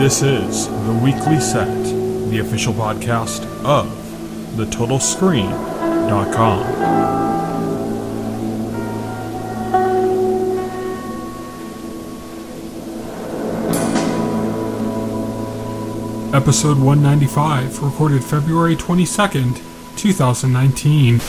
This is The Weekly Set, the official podcast of TheTotalScreen.com. Episode 195, recorded February 22nd, 2019.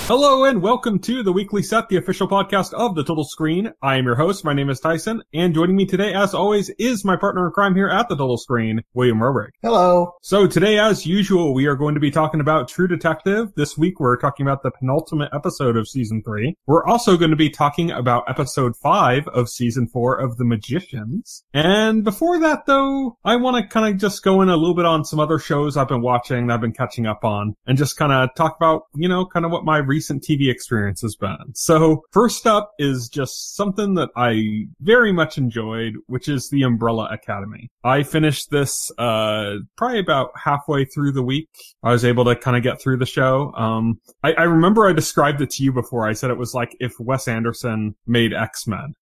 Hello and welcome to The Weekly Set, the official podcast of The Total Screen. I am your host. My name is Tyson, and joining me today, as always, is my partner in crime here at The Total Screen, William Rohrig. Hello. So today, as usual, we are going to be talking about True Detective. This week, we're talking about the penultimate episode of Season 3. We're also going to be talking about Episode 5 of Season 4 of The Magicians. And before that, though, I want to kind of just go in a little bit on some other shows I've been watching that I've been catching up on, and just kind of talk about, kind of what my recent TV experience has been. So first up is just something that I very much enjoyed, which is The Umbrella Academy. I finished this probably about halfway through the week. I was able to kind of get through the show. I remember I described it to you before. I said it was like if Wes Anderson made X-Men.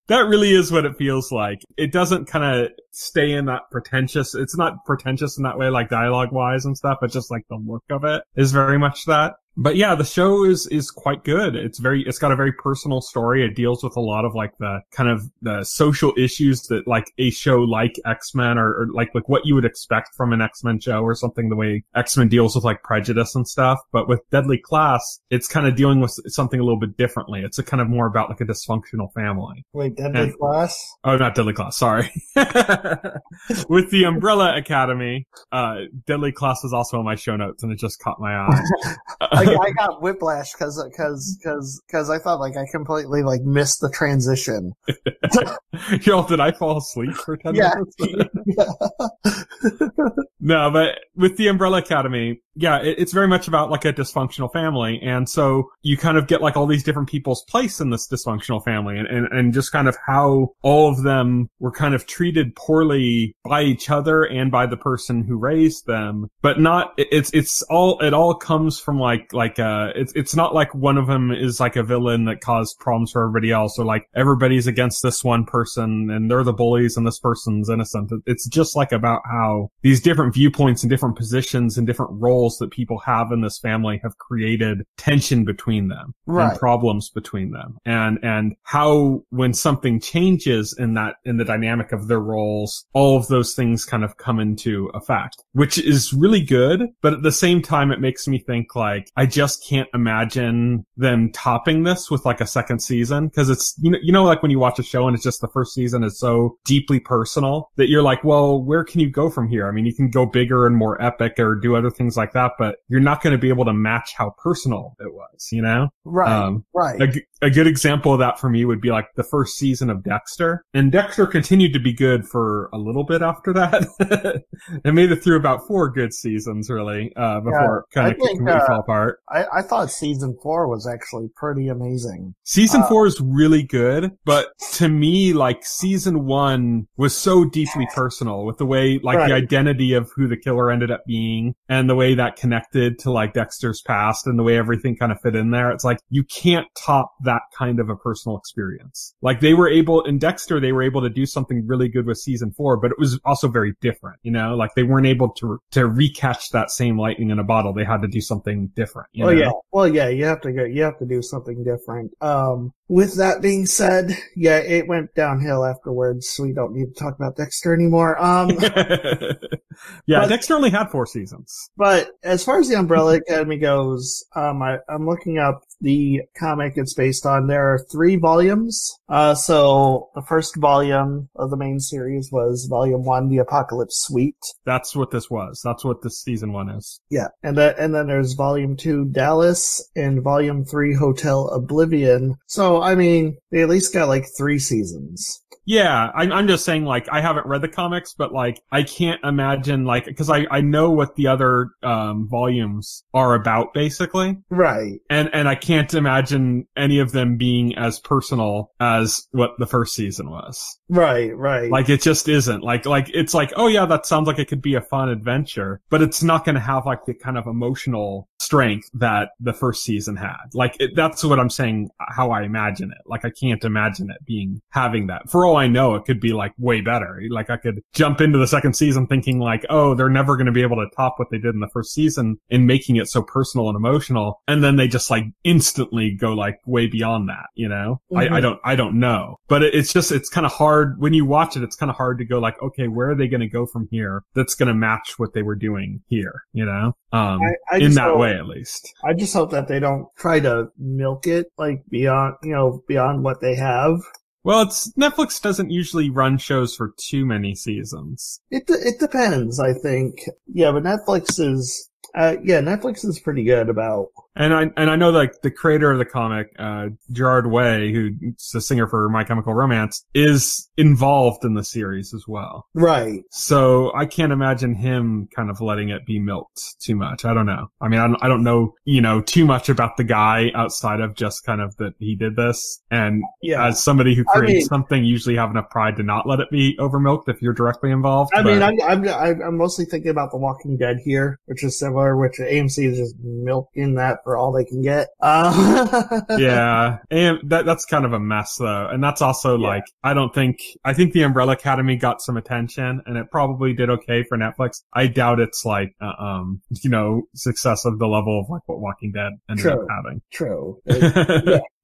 That really is what it feels like. It doesn't kind of stay in that pretentious. It's not pretentious in that way, like dialogue-wise and stuff, but just like the look of it is very much that. But yeah, the show is quite good. It's got a very personal story. It deals with a lot of like the kind of the social issues that like a show like X-Men or like what you would expect from an X-Men show or something, the way X-Men deals with like prejudice and stuff. But with Deadly Class, it's kind of dealing with something a little bit differently. It's a kind of more about like a dysfunctional family. Wait, Deadly Class? Oh, not Deadly Class. Sorry. With The Umbrella Academy, Deadly Class was also on my show notes and it just caught my eye. I got whiplash because I thought like I completely like missed the transition. Did I fall asleep for 10 minutes? Yeah. No, but with The Umbrella Academy, yeah, it's very much about like a dysfunctional family. And so you kind of get like all these different people's place in this dysfunctional family and just kind of how all of them were kind of treated poorly by each other and by the person who raised them. But not, it all comes from it's not like one of them is like a villain that caused problems for everybody else, or like everybody's against this one person and they're the bullies and this person's innocent. It's just like about how these different viewpoints and different positions and different roles that people have in this family have created tension between them, right, and problems between them, and how when something changes in the dynamic of their roles, all of those things kind of come into effect, which is really good. But at the same time, it makes me think like, I just can't imagine them topping this with like a second season, because it's, like when you watch a show and it's just the first season is so deeply personal that you're like, well, where can you go from here? I mean, you can go bigger and more epic or do other things like that, but you're not going to be able to match how personal it was, Right, right. A good example of that for me would be like the first season of Dexter. And Dexter continued to be good for a little bit after that. It made it through about 4 good seasons, really, before it kind of completely fell apart. I thought season 4 was actually pretty amazing. Season 4 is really good, but to me, like, season 1 was so deeply personal with the way, like, right, the identity of who the killer ended up being and the way that connected to, like, Dexter's past and the way everything kind of fit in there. It's like, you can't top that kind of a personal experience. Like, in Dexter, they were able to do something really good with season 4, but it was also very different, like, they weren't able to recatch that same lightning in a bottle. They had to do something different. Well, yeah, you have to do something different. With that being said, yeah, it went downhill afterwards, so we don't need to talk about Dexter anymore. Yeah, Dexter only had 4 seasons. But as far as the Umbrella Academy goes, I'm looking up the comic it's based on. There are 3 volumes. So the first volume of the main series was Volume 1, The Apocalypse Suite. That's what this was. That's what this season 1 is. Yeah, and then there's Volume 2, Dallas, and Volume 3, Hotel Oblivion. So, I mean, they at least got like 3 seasons. Yeah, I'm just saying, like, I haven't read the comics, but, like, I can't imagine imagine, like, because I know what the other volumes are about, basically. Right. And I can't imagine any of them being as personal as what the first season was. Right. Like, it just isn't. Like, it's like, oh yeah, that sounds like it could be a fun adventure, but it's not going to have, like, the kind of emotional strength that the first season had. Like, that's what I'm saying, how I imagine it. Like, I can't imagine it having that. For all I know, it could be, like, way better. Like, I could jump into the second season thinking, like, oh, they're never going to be able to top what they did in the first season in making it so personal and emotional. And then they just, like, instantly go, like, way beyond that, you know? Mm-hmm. I don't know. But it's kind of hard. When you watch it, it's kind of hard to go, like, okay, where are they going to go from here that's going to match what they were doing here, you know? In that way, at least. I just hope that they don't try to milk it, like, beyond what they have. Well, Netflix doesn't usually run shows for too many seasons. It depends, I think. Yeah, but Netflix is pretty good about. And I know, like, the creator of the comic, Gerard Way, who's the singer for My Chemical Romance, is involved in the series as well. Right. So I can't imagine him kind of letting it be milked too much. I don't know. I mean, I don't know, too much about the guy outside of just kind of that he did this. And as somebody who creates something, you usually have enough pride to not let it be over milked if you're directly involved. I'm mostly thinking about The Walking Dead here, which is similar, which AMC is just milking that for all they can get. Yeah. And that's kind of a mess though. And that's also like, I think the Umbrella Academy got some attention and it probably did okay for Netflix. I doubt it's like, success of the level of like what Walking Dead ended up having. True.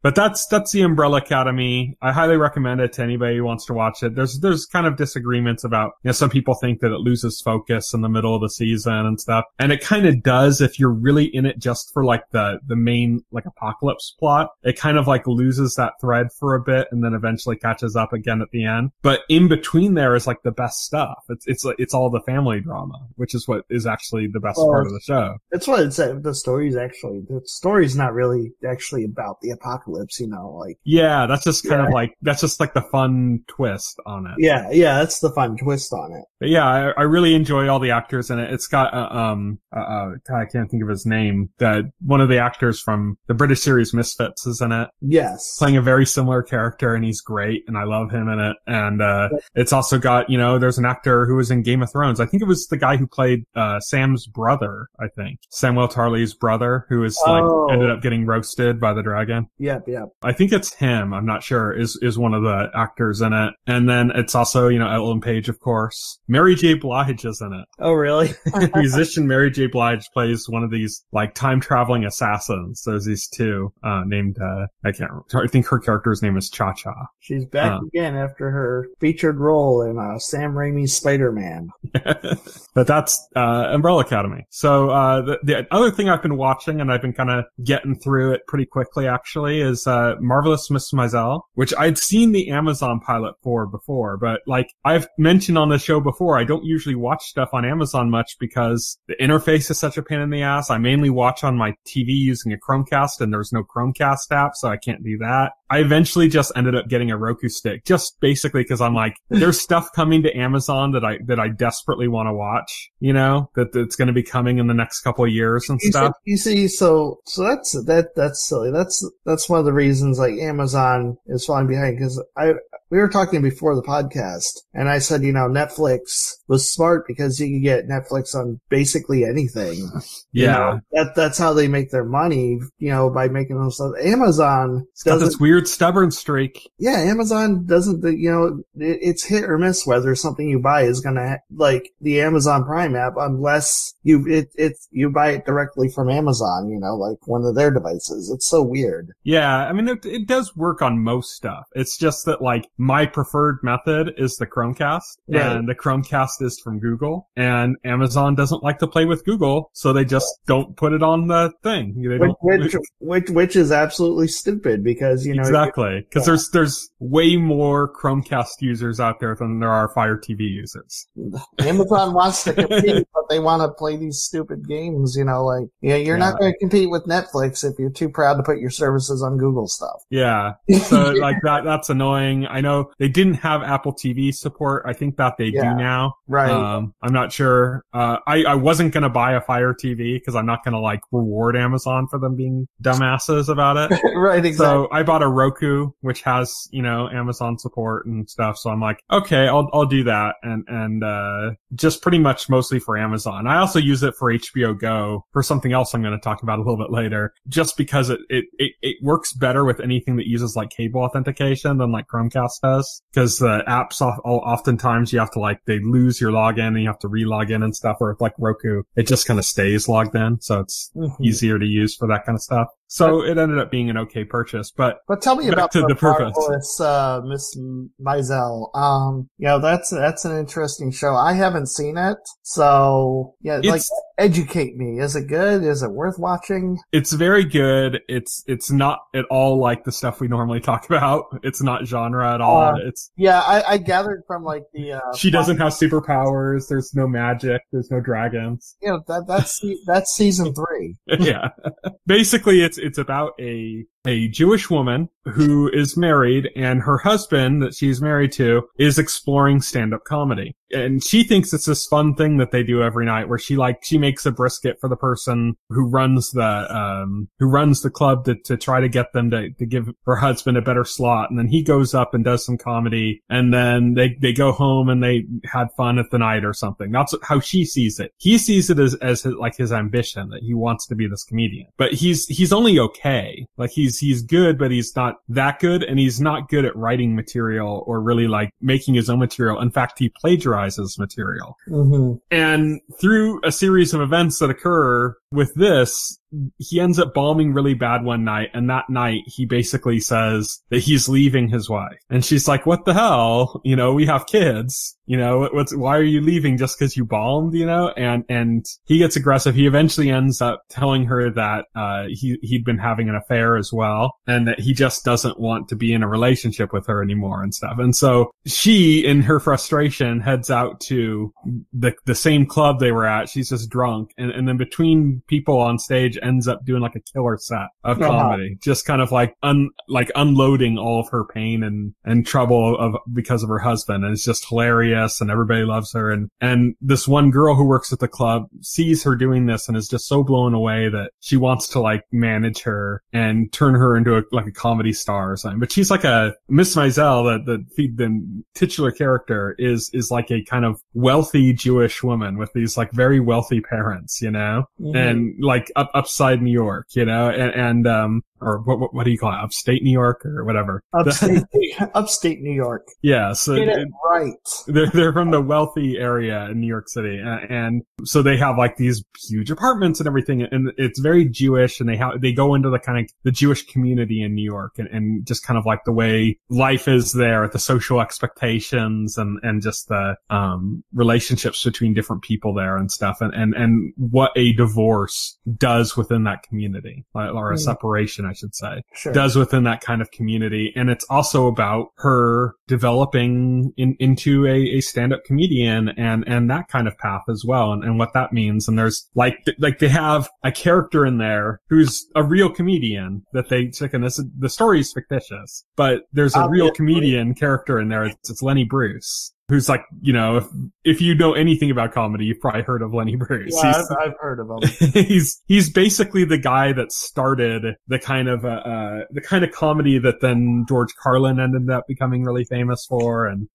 But that's the Umbrella Academy. I highly recommend it to anybody who wants to watch it. There's kind of disagreements about, some people think that it loses focus in the middle of the season and stuff. And it kind of does if you're really in it just for like the main like apocalypse plot. It kind of like loses that thread for a bit and then eventually catches up again at the end. But in between there is like the best stuff. It's all the family drama, which is what is actually the best part of the show. That's what it said. The story's not really actually about the apocalypse. Yeah, that's just kind of like, that's just like the fun twist on it. Yeah, that's the fun twist on it. But yeah, I really enjoy all the actors in it. It's got, I can't think of his name, that one of the actors from the British series Misfits is in it. Yes. Playing a very similar character and he's great and I love him in it. And, it's also got, there's an actor who was in Game of Thrones. I think it was the guy who played, Sam's brother, I think. Samuel Tarly's brother, who is ended up getting roasted by the dragon. Yeah. I think it's him. I'm not sure. Is one of the actors in it. And then it's also, Ellen Page, of course. My J. Blige is in it. Oh, really? Musician Mary J. Blige plays one of these like time traveling assassins. There's these two, named, I think her character's name is Cha Cha. She's back again after her featured role in, Sam Raimi's Spider-Man. But that's, Umbrella Academy. So, the other thing I've been watching and I've been kind of getting through it pretty quickly actually is Marvelous Miss Maisel, which I'd seen the Amazon pilot for before, but like I've mentioned on the show before, I don't usually watch stuff on Amazon much because the interface is such a pain in the ass. I mainly watch on my TV using a Chromecast and there's no Chromecast app, so I can't do that. I eventually just ended up getting a Roku stick, just basically because I'm like, there's stuff coming to Amazon that I desperately want to watch, that's going to be coming in the next couple of years and stuff. So that's silly. That's one of the reasons like Amazon is falling behind because we were talking before the podcast and I said, Netflix was smart because you can get Netflix on basically anything. Yeah. That's how they make their money, by making those stuff. Amazon it's got this weird stubborn streak. Yeah, Amazon doesn't, it's hit or miss whether something you buy is gonna, like the Amazon Prime app, unless you buy it directly from Amazon, like one of their devices. It's so weird. Yeah, I mean, it does work on most stuff. It's just that, like, my preferred method is the Chromecast, and the Chromecast is from Google, and Amazon doesn't like to play with Google, so they just don't put it on the thing. Which is absolutely stupid because, Exactly, because there's way more Chromecast users out there than there are Fire TV users. Amazon wants to compete, but they want to play these stupid games, like, you're not going to compete with Netflix if you're too proud to put your services on Google stuff. Yeah. So like that's annoying. I know they didn't have Apple TV support. I think that they do now. Right. I'm not sure. I wasn't going to buy a Fire TV because I'm not going to like reward Amazon for them being dumbasses about it. Right. Exactly. So I bought a Roku, which has, Amazon support and stuff. So I'm like, okay, I'll do that. And just pretty much mostly for Amazon. I also use it for HBO Go for something else I'm going to talk about a little bit later, just because it works better with anything that uses like cable authentication than like Chromecast does. Cause the apps oftentimes you have to like, they lose your login and you have to re-log in and stuff. Or with like Roku, it just kind of stays logged in. So it's easier to use for that kind of stuff. So it ended up being an okay purchase, but tell me about the purpose. Miss Maisel. That's an interesting show. I haven't seen it, so educate me. Is it good? Is it worth watching? It's very good. It's not at all like the stuff we normally talk about. It's not genre at all. I gathered from like the. She doesn't have superpowers. There's no magic. There's no dragons. That's season 3. Yeah, basically it's about a Jewish woman who is married, and her husband that she's married to is exploring stand-up comedy. And she thinks it's this fun thing that they do every night where she makes a brisket for the person who runs the club to try to get them to give her husband a better slot. And then he goes up and does some comedy, and then they go home and they had fun at the night or something. That's how she sees it. He sees it as his ambition, that he wants to be this comedian. But he's only okay. Like he's good, but he's not that good, and he's not good at writing material or really like making his own material. In fact, he plagiarizes material. Mm-hmm. And through a series of events that occur with this, he ends up bombing really bad one night, and that night he basically says that he's leaving his wife. And she's like, what the hell? We have kids. Why are you leaving just because you bombed, And he gets aggressive. He eventually ends up telling her that, he'd been having an affair as well, and that he just doesn't want to be in a relationship with her anymore and stuff. And so she, in her frustration, heads out to the same club they were at. She's just drunk. And then between people on stage ends up doing like a killer set of comedy, just kind of like unloading all of her pain and trouble because of her husband. And it's just hilarious, and everybody loves her. And this one girl who works at the club sees her doing this and is just so blown away that she wants to like manage her and turn her into a comedy star or something. But she's like a Miss Maisel, the titular character is like a kind of wealthy Jewish woman with these like very wealthy parents, Mm-hmm. and like upside New York, or what do you call it? Upstate New York or whatever. Upstate New York. Yeah. So get it right. They're from the wealthy area in New York City. And so they have like these huge apartments and everything. And it's very Jewish, and they go into the kind of the Jewish community in New York and just kind of like the way life is there, the social expectations and just the, relationships between different people there and stuff. And what a divorce does within that community, or a separation, I should say, does within that kind of community. And it's also about her developing into a stand-up comedian and that kind of path as well, and what that means. And there's like they have a character in there who's a real comedian that they took, and the story is fictitious, but there's a real comedian character in there. It's Lenny Bruce, who's like, if you know anything about comedy, you've probably heard of Lenny Bruce. Yeah, I've heard of him. He's basically the guy that started the kind of comedy that then George Carlin ended up becoming really famous for, and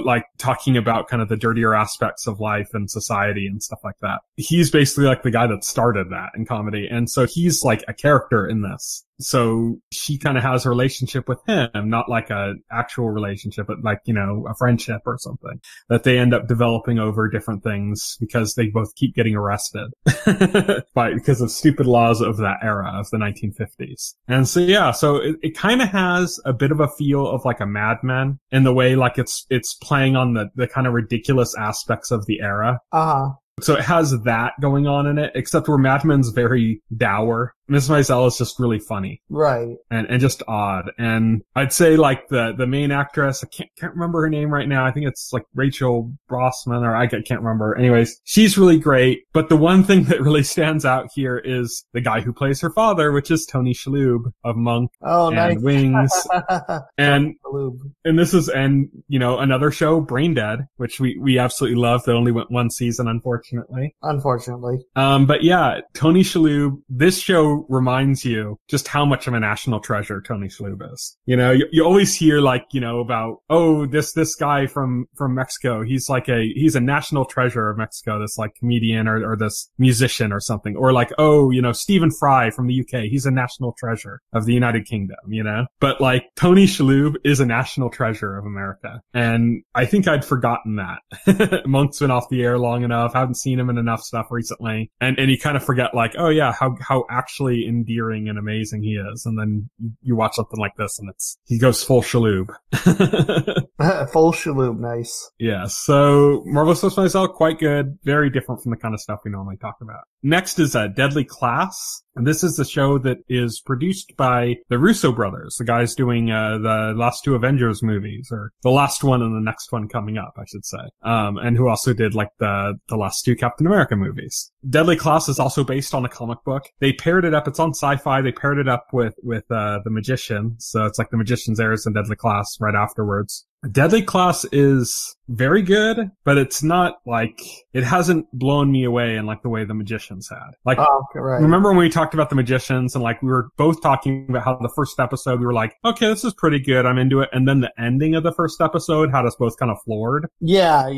like talking about kind of the dirtier aspects of life and society and stuff like that. He's basically like the guy that started that in comedy, and so he's like a character in this. So she kind of has a relationship with him, not like a actual relationship, but like, a friendship or something that they end up developing over different things because they both keep getting arrested because of stupid laws of that era of the 1950s. And so, yeah, so it kind of has a bit of a feel of like a Mad Men in the way like it's playing on the kind of ridiculous aspects of the era. Uh-huh. So it has that going on in it, except where Mad Men's very dour. Miss Maisel is just really funny. Right. And just odd. And I'd say like the main actress, I can't remember her name right now. I think it's like Rachel Brosnan, or I can't remember. Anyways, she's really great. But the one thing that really stands out here is the guy who plays her father, which is Tony Shalhoub of Monk and nice. Wings. and this is, you know, another show, Brain Dead, which we absolutely love. That only went one season, unfortunately. But yeah, Tony Shalhoub, this show reminds you just how much of a national treasure Tony Shalhoub is. You know, you always hear like, you know, about, oh, this guy from Mexico, he's a national treasure of Mexico, this like comedian or this musician or something. Or like, oh, you know, Stephen Fry from the UK, he's a national treasure of the United Kingdom, you know? But like, Tony Shalhoub is a national treasure of America. And I think I'd forgotten that. Monk's been off the air long enough, haven't seen him in enough stuff recently. And you kind of forget like, oh yeah, how actually endearing and amazing he is. And then you watch something like this and he goes full Shalhoub. Full Shalhoub, nice. Yeah, so Marvelous Miss Maisel, quite good. Very different from the kind of stuff we normally talk about. Next is Deadly Class. And this is the show that is produced by the Russo brothers, the guys doing the last two Avengers movies, or the last one and the next one coming up, I should say. And who also did like the last two Captain America movies. Deadly Class is also based on a comic book. They paired it up. It's on Sci-Fi. They paired it up with The Magician. So it's like The Magician's airs and Deadly Class right afterwards. Deadly Class is very good, but it's not like, it hasn't blown me away in like the way The Magicians had. Like, right. Remember when we talked about The Magicians and like we were both talking about how the first episode we were like, okay, this is pretty good, I'm into it. And then the ending of the first episode had us both kind of floored. Yeah.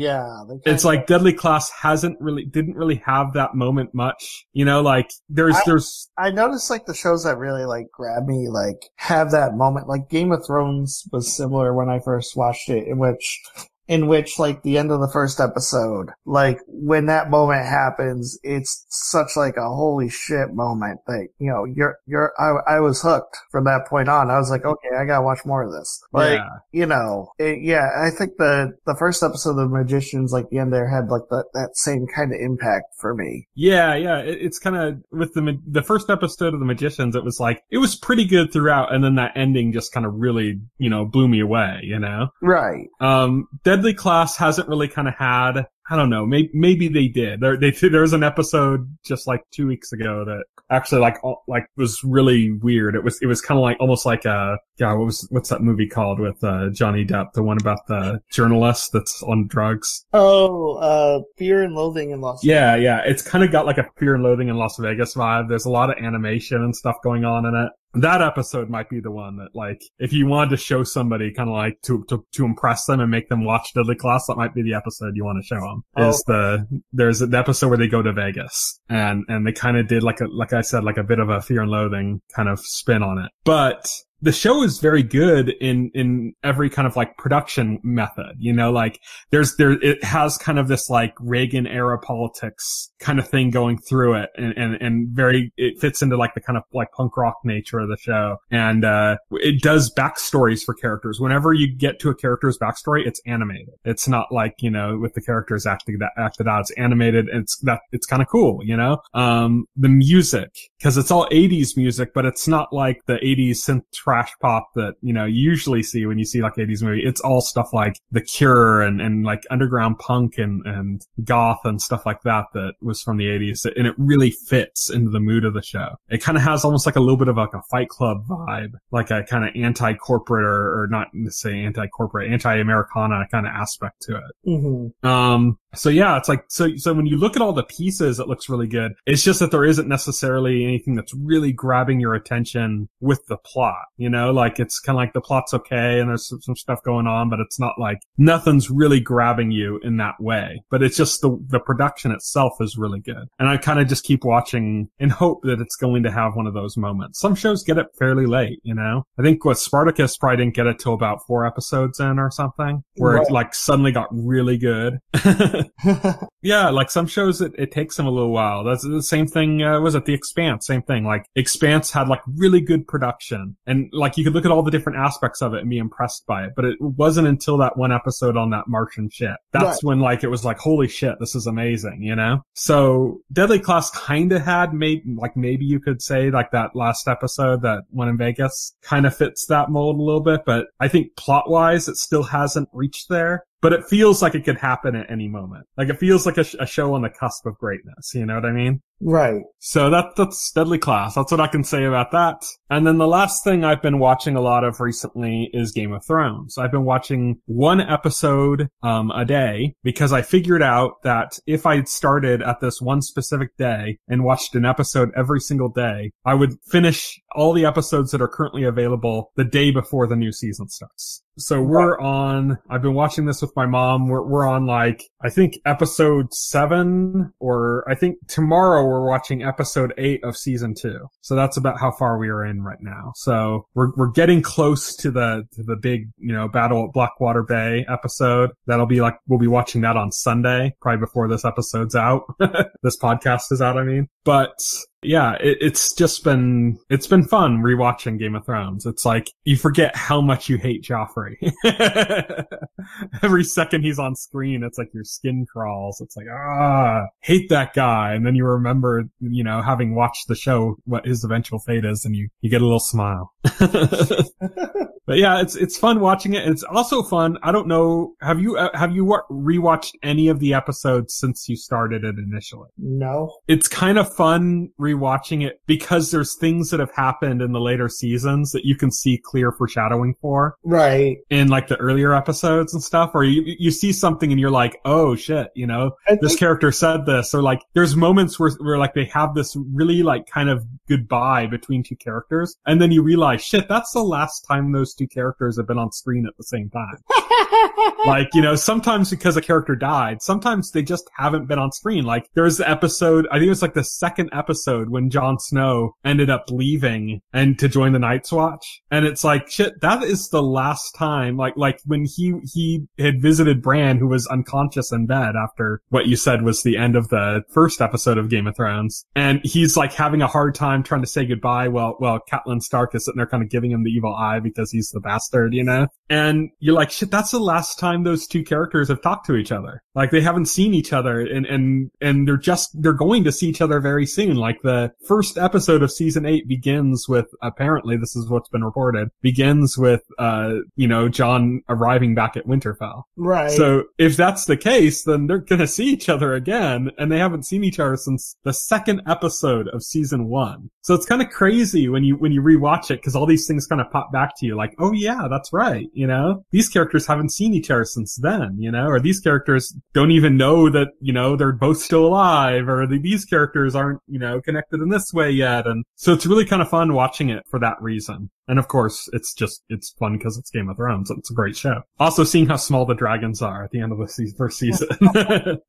It's like Deadly Class didn't really have that moment much. You know, like I noticed like the shows that really like grab me, like have that moment. Like Game of Thrones was similar when I first watched it, in which like the end of the first episode, like when that moment happens, it's such like a holy shit moment that, you know, I was hooked from that point on. I was like, okay, I gotta watch more of this. Like, you know, I think the first episode of The Magicians, like the end there had like that same kind of impact for me. Yeah. It's kind of with the first episode of The Magicians, it was like, it was pretty good throughout. And then that ending just kind of really, you know, blew me away, you know? Right. Deadly Class hasn't really kind of had, I don't know, maybe they did. There was an episode just like 2 weeks ago that actually like was really weird. It was kind of like, almost like what's that movie called with, Johnny Depp? The one about the journalist that's on drugs. Fear and Loathing in Las Vegas. Yeah. It's kind of got like a Fear and Loathing in Las Vegas vibe. There's a lot of animation and stuff going on in it. That episode might be the one that, like, if you wanted to show somebody kind of like to impress them and make them watch Deadly Class, that might be the episode you want to show them. There's the episode where they go to Vegas and they kind of did like I said, like a bit of a Fear and Loathing kind of spin on it. But the show is very good in every kind of like production method, you know, like it has kind of this like Reagan era politics kind of thing going through it and it fits into like the kind of like punk rock nature of the show. And, it does backstories for characters. Whenever you get to a character's backstory, it's animated. It's not like, you know, with the characters acted out, it's animated and it's kind of cool, you know? The music, cause it's all 80s music, but it's not like the 80s synth trash pop that, you know, you usually see when you see like 80s movie. It's all stuff like The Cure and like underground punk and goth and stuff like that was from the 80s. And it really fits into the mood of the show. It kind of has almost like a little bit of like a Fight Club vibe, like a kind of anti-corporate or not to say anti-corporate, anti-Americana kind of aspect to it. Mm-hmm. So yeah, it's like, so when you look at all the pieces, it looks really good. It's just that there isn't necessarily anything that's really grabbing your attention with the plot, you know, like it's kind of like the plot's okay and there's some stuff going on, but it's not like nothing's really grabbing you in that way. But it's just the production itself is really good. And I kind of just keep watching and hope that it's going to have one of those moments. Some shows get it fairly late, you know, I think with Spartacus probably didn't get it till about 4 episodes in or something where It like suddenly got really good. Yeah, like some shows, it takes them a little while. That's the same thing, was it The Expanse? Same thing. Like, Expanse had like really good production. And like, you could look at all the different aspects of it and be impressed by it. But it wasn't until that one episode on that Martian ship. That's when like, it was like, holy shit, this is amazing, you know? So, Deadly Class kinda had maybe you could say like that last episode, that one in Vegas, kinda fits that mold a little bit. But I think plot-wise, it still hasn't reached there. But it feels like it could happen at any moment. Like, it feels like a show on the cusp of greatness. You know what I mean? Right. So that's Deadly Class. That's what I can say about that. And then the last thing I've been watching a lot of recently is Game of Thrones. I've been watching one episode a day because I figured out that if I started at this one specific day and watched an episode every single day, I would finish all the episodes that are currently available the day before the new season starts. So I've been watching this with my mom. We're on like, I think episode 7, or I think tomorrow we're watching episode 8 of season 2. So that's about how far we are in right now. So we're getting close to the big, Battle at Blackwater Bay episode. That'll be like, we'll be watching that on Sunday, probably before this episode's out. This podcast is out, I mean. But yeah, it's been fun rewatching Game of Thrones. It's like, you forget how much you hate Joffrey. Every second he's on screen, it's like your skin crawls. It's like, hate that guy. And then you remember, having watched the show, what his eventual fate is, and you get a little smile. But yeah, it's fun watching it. It's also fun. I don't know. Have you rewatched any of the episodes since you started it initially? No. It's kind of fun rewatching it because there's things that have happened in the later seasons that you can see clear foreshadowing for. Right. In like the earlier episodes and stuff, or you see something and you're like, oh shit, this character said this, or like there's moments where like they have this really like kind of goodbye between two characters, and then you realize, shit, that's the last time those two characters have been on screen at the same time. Like, sometimes because a character died, sometimes they just haven't been on screen. Like, there's the episode, I think it was like the second episode when Jon Snow ended up leaving and to join the Night's Watch. And it's like, shit, that is the last time, like when he had visited Bran, who was unconscious in bed after what you said was the end of the first episode of Game of Thrones. And he's like having a hard time trying to say goodbye. Well, Catelyn Stark is sitting there kind of giving him the evil eye because he's the bastard, And you're like, shit, that's the last time those two characters have talked to each other. Like, they haven't seen each other, and they're going to see each other very soon. Like, the first episode of season 8 begins with, apparently this is what's been reported, begins with, Jon arriving back at Winterfell. Right. So if that's the case, then they're gonna see each other again, and they haven't seen each other since the second episode of season 1. So it's kind of crazy when you rewatch it, because all these things kind of pop back to you, like, oh yeah, that's right, these characters haven't seen each other since then, or these characters don't even know that, they're both still alive, or these characters aren't, connected in this way yet. And so it's really kind of fun watching it for that reason. And of course, it's fun because it's Game of Thrones. It's a great show. Also, seeing how small the dragons are at the end of the first season.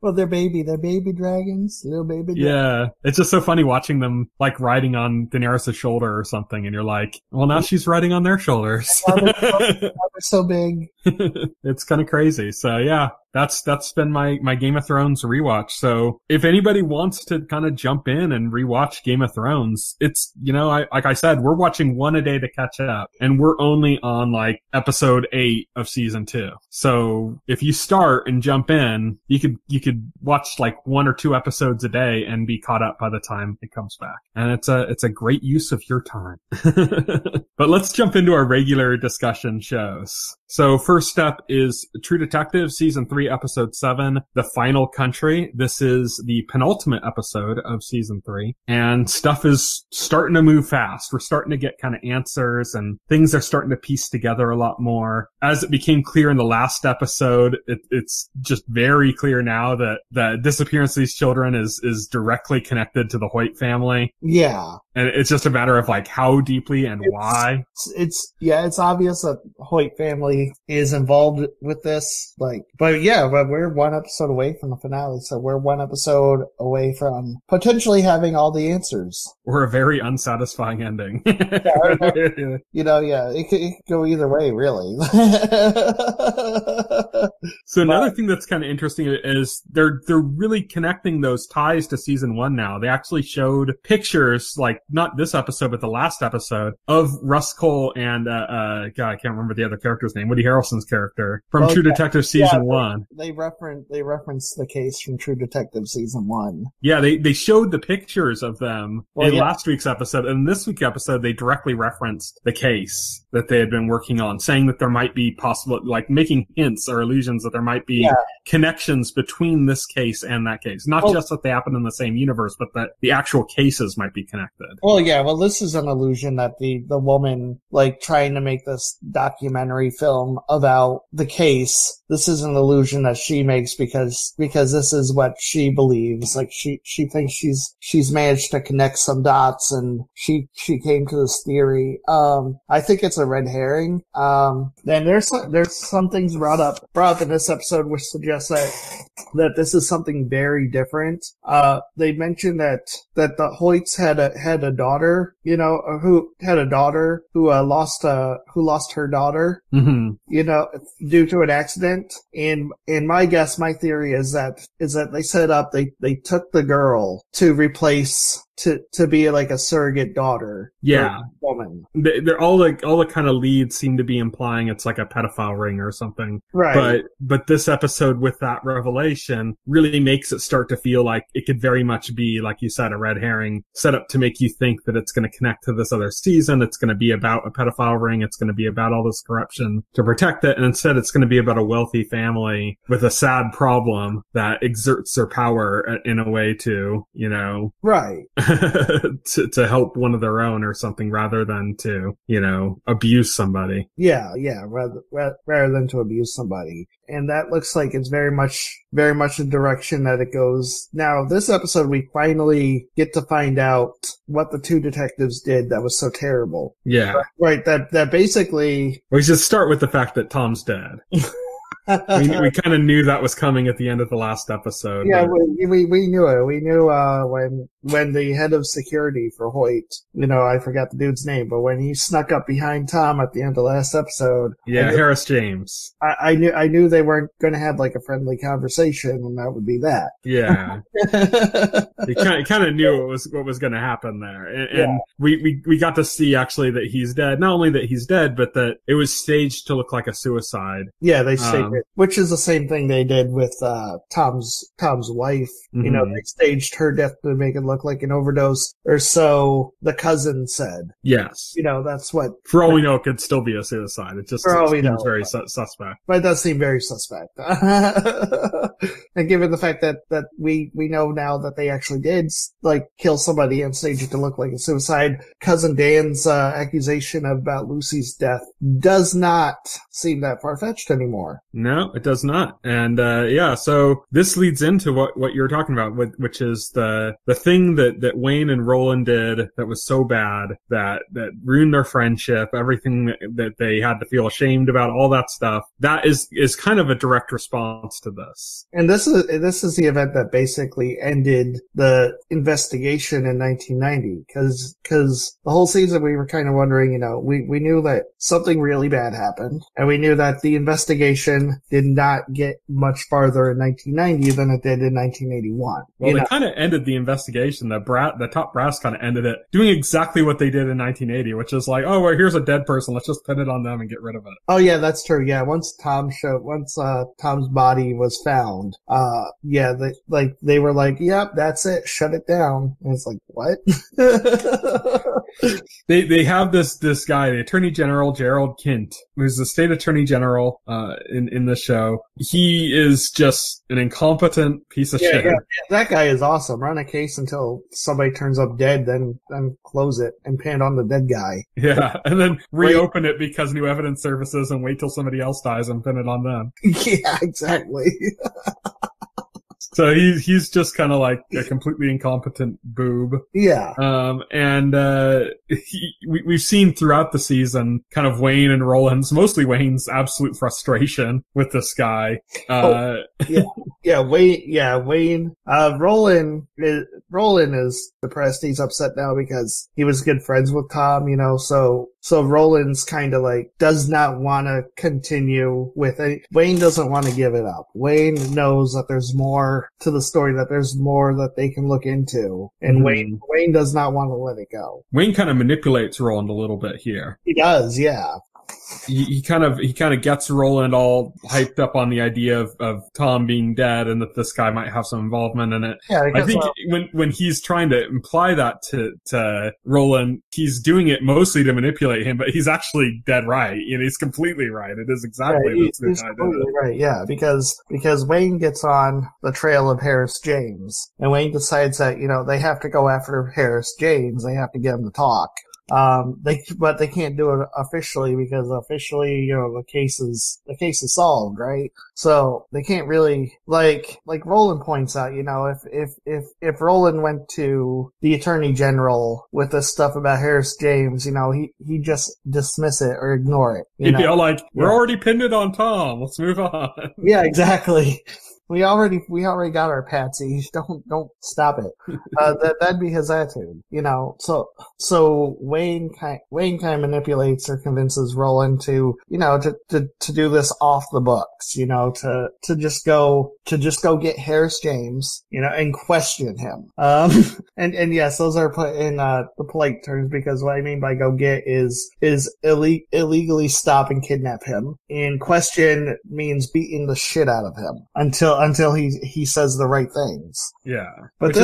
Well, they're baby dragons, little baby dragons. Yeah. It's just so funny watching them, like, riding on Daenerys' shoulder or something, and you're like, well, now she's riding on their shoulders. They're so big. It's kind of crazy. So yeah, that's been my Game of Thrones rewatch. So if anybody wants to kind of jump in and rewatch Game of Thrones, it's, like I said, we're watching one a day to catch up, and we're only on like episode 8 of season 2. So if you start and jump in, you could watch like 1 or 2 episodes a day and be caught up by the time it comes back. And it's a great use of your time. But let's jump into our regular discussion shows. So first up is True Detective Season 3, Episode 7, The Final Country. This is the penultimate episode of Season 3, and stuff is starting to move fast. We're starting to get kind of answers, and things are starting to piece together a lot more. As it became clear in the last episode, it's just very clear now that the disappearance of these children is directly connected to the Hoyt family. Yeah. And it's just a matter of like how deeply and why. It's obvious that Hoyt family is involved with this. But we're one episode away from the finale, so we're one episode away from potentially having all the answers. Or a very unsatisfying ending. It could go either way, really. So another thing that's kind of interesting is they're really connecting those ties to season 1 now. They actually showed pictures, like not this episode, but the last episode, of Russ Cole and God, I can't remember the other character's name, Woody Harrelson's character from True Detective season 1. They referenced the case from True Detective season 1. Yeah, they showed the pictures of them in last week's episode, and in this week's episode they directly referenced the case that they had been working on, saying that there might be possible, like making hints or allusions that there might be connections between this case and that case. Not just that they happen in the same universe, but that the actual cases might be connected. Well, this is an illusion that the woman, like, trying to make this documentary film about the case, this is an illusion that she makes because this is what she believes. Like, she thinks she's managed to connect some dots, and she came to this theory. I think it's a red herring. And there's some things brought up in this episode which suggests that this is something very different. They mentioned that the Hoyts had a daughter, who lost her daughter, due to an accident. And my theory is that they set up, they took the girl to replace, to be like a surrogate daughter. Yeah. Woman. They're all the kind of leads seem to be implying it's like a pedophile ring or something. Right. But this episode with that revelation really makes it start to feel like it could very much be, like you said, a red herring set up to make you think that it's going to connect to this other season. It's going to be about a pedophile ring. It's going to be about all this corruption to protect it. And instead it's going to be about a wealthy family with a sad problem that exerts their power in a way to, Right. to help one of their own or something, rather than to, abuse somebody. Yeah, rather than to abuse somebody. And that looks like it's very much the direction that it goes. Now, this episode, we finally get to find out what the two detectives did that was so terrible. Yeah. Right, that basically... We should start with the fact that Tom's dead. we kind of knew that was coming at the end of the last episode. Yeah, we knew it. We knew when the head of security for Hoyt, I forgot the dude's name, but when he snuck up behind Tom at the end of the last episode. Yeah, Harris James. I knew they weren't going to have like a friendly conversation, and that would be that. Yeah. You kind of knew what was going to happen there. And we got to see actually that he's dead. Not only that he's dead, but that it was staged to look like a suicide. Yeah, they staged it, which is the same thing they did with Tom's wife. Mm-hmm. They staged her death to make it look like an overdose, or so the cousin said. Yes. That's what... For all we know, it could still be a suicide. It just seems very suspect. But it does seem very suspect. And given the fact that we know now that they actually did, like, kill somebody and stage it to look like a suicide, Cousin Dan's accusation about Lucy's death does not seem that far-fetched anymore. No, it does not. And so this leads into what you're talking about, which is the thing that Wayne and Roland did that was so bad that ruined their friendship, everything that they had to feel ashamed about, all that stuff. That is kind of a direct response to this. And this is the event that basically ended the investigation in 1990, because the whole season we were kind of wondering, we knew that something really bad happened, and we knew that the investigation did not get much farther in 1990 than it did in 1981. Well, they kind of ended the investigation. The top brass kind of ended it doing exactly what they did in 1980, which is like, oh, well, here's a dead person. Let's just pin it on them and get rid of it. Oh, yeah, that's true. Yeah, once Tom's body was found, they were like, yep, that's it. Shut it down. And it's like, what? They have this guy, the Attorney General Gerald Kent, who's the state attorney general in the show. He is just an incompetent piece of shit. Yeah, that guy is awesome. Run a case until somebody turns up dead, then close it and pin it on the dead guy. Yeah, and then reopen it because new evidence surfaces, and wait till somebody else dies and pin it on them. Yeah, exactly. So he's just kind of like a completely incompetent boob. Yeah. We've seen throughout the season kind of Wayne and Roland's, mostly Wayne's absolute frustration with this guy. Wayne. Roland is depressed. He's upset now because he was good friends with Tom, so Roland's kind of like does not want to continue with it. Wayne doesn't want to give it up. Wayne knows that there's more to the story, that there's more that they can look into, and Wayne does not want to let it go. Wayne kind of manipulates Roland a little bit here. He does, yeah. He kind of gets Roland all hyped up on the idea of Tom being dead and that this guy might have some involvement in it. Yeah, I think when he's trying to imply that to Roland, he's doing it mostly to manipulate him, but he's actually dead right. He's completely right. It is exactly he's completely right. Yeah, because Wayne gets on the trail of Harris James, and Wayne decides that they have to go after Harris James. They have to get him to talk. But they can't do it officially because officially, the case is solved, right? So they can't really, like Roland points out, if Roland went to the Attorney General with this stuff about Harris James, he just dismiss it or ignore it. He'd be all like, we're already pinned it on Tom. Let's move on. Yeah, exactly. We already got our patsy. Don't stop it. That'd be his attitude, So Wayne kind of manipulates or convinces Roland to do this off the books, to just go get Harris James, and question him. And yes, those are put in the polite terms, because what I mean by go get is illegally stop and kidnap him. And question means beating the shit out of him until he says the right things. Yeah. But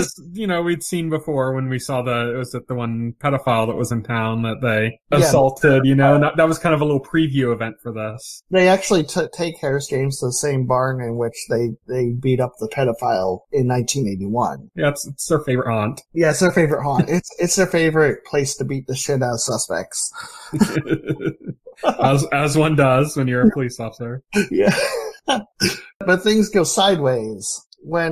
we'd seen before when we saw the one pedophile that was in town that they assaulted, and that was kind of a little preview event for this. They actually take Harris James to the same barn in which they beat up the pedophile in 1981. Yeah, it's their favorite haunt. Yeah, it's their favorite haunt. It's their favorite place to beat the shit out of suspects. As one does when you're a police officer. Yeah. But things go sideways when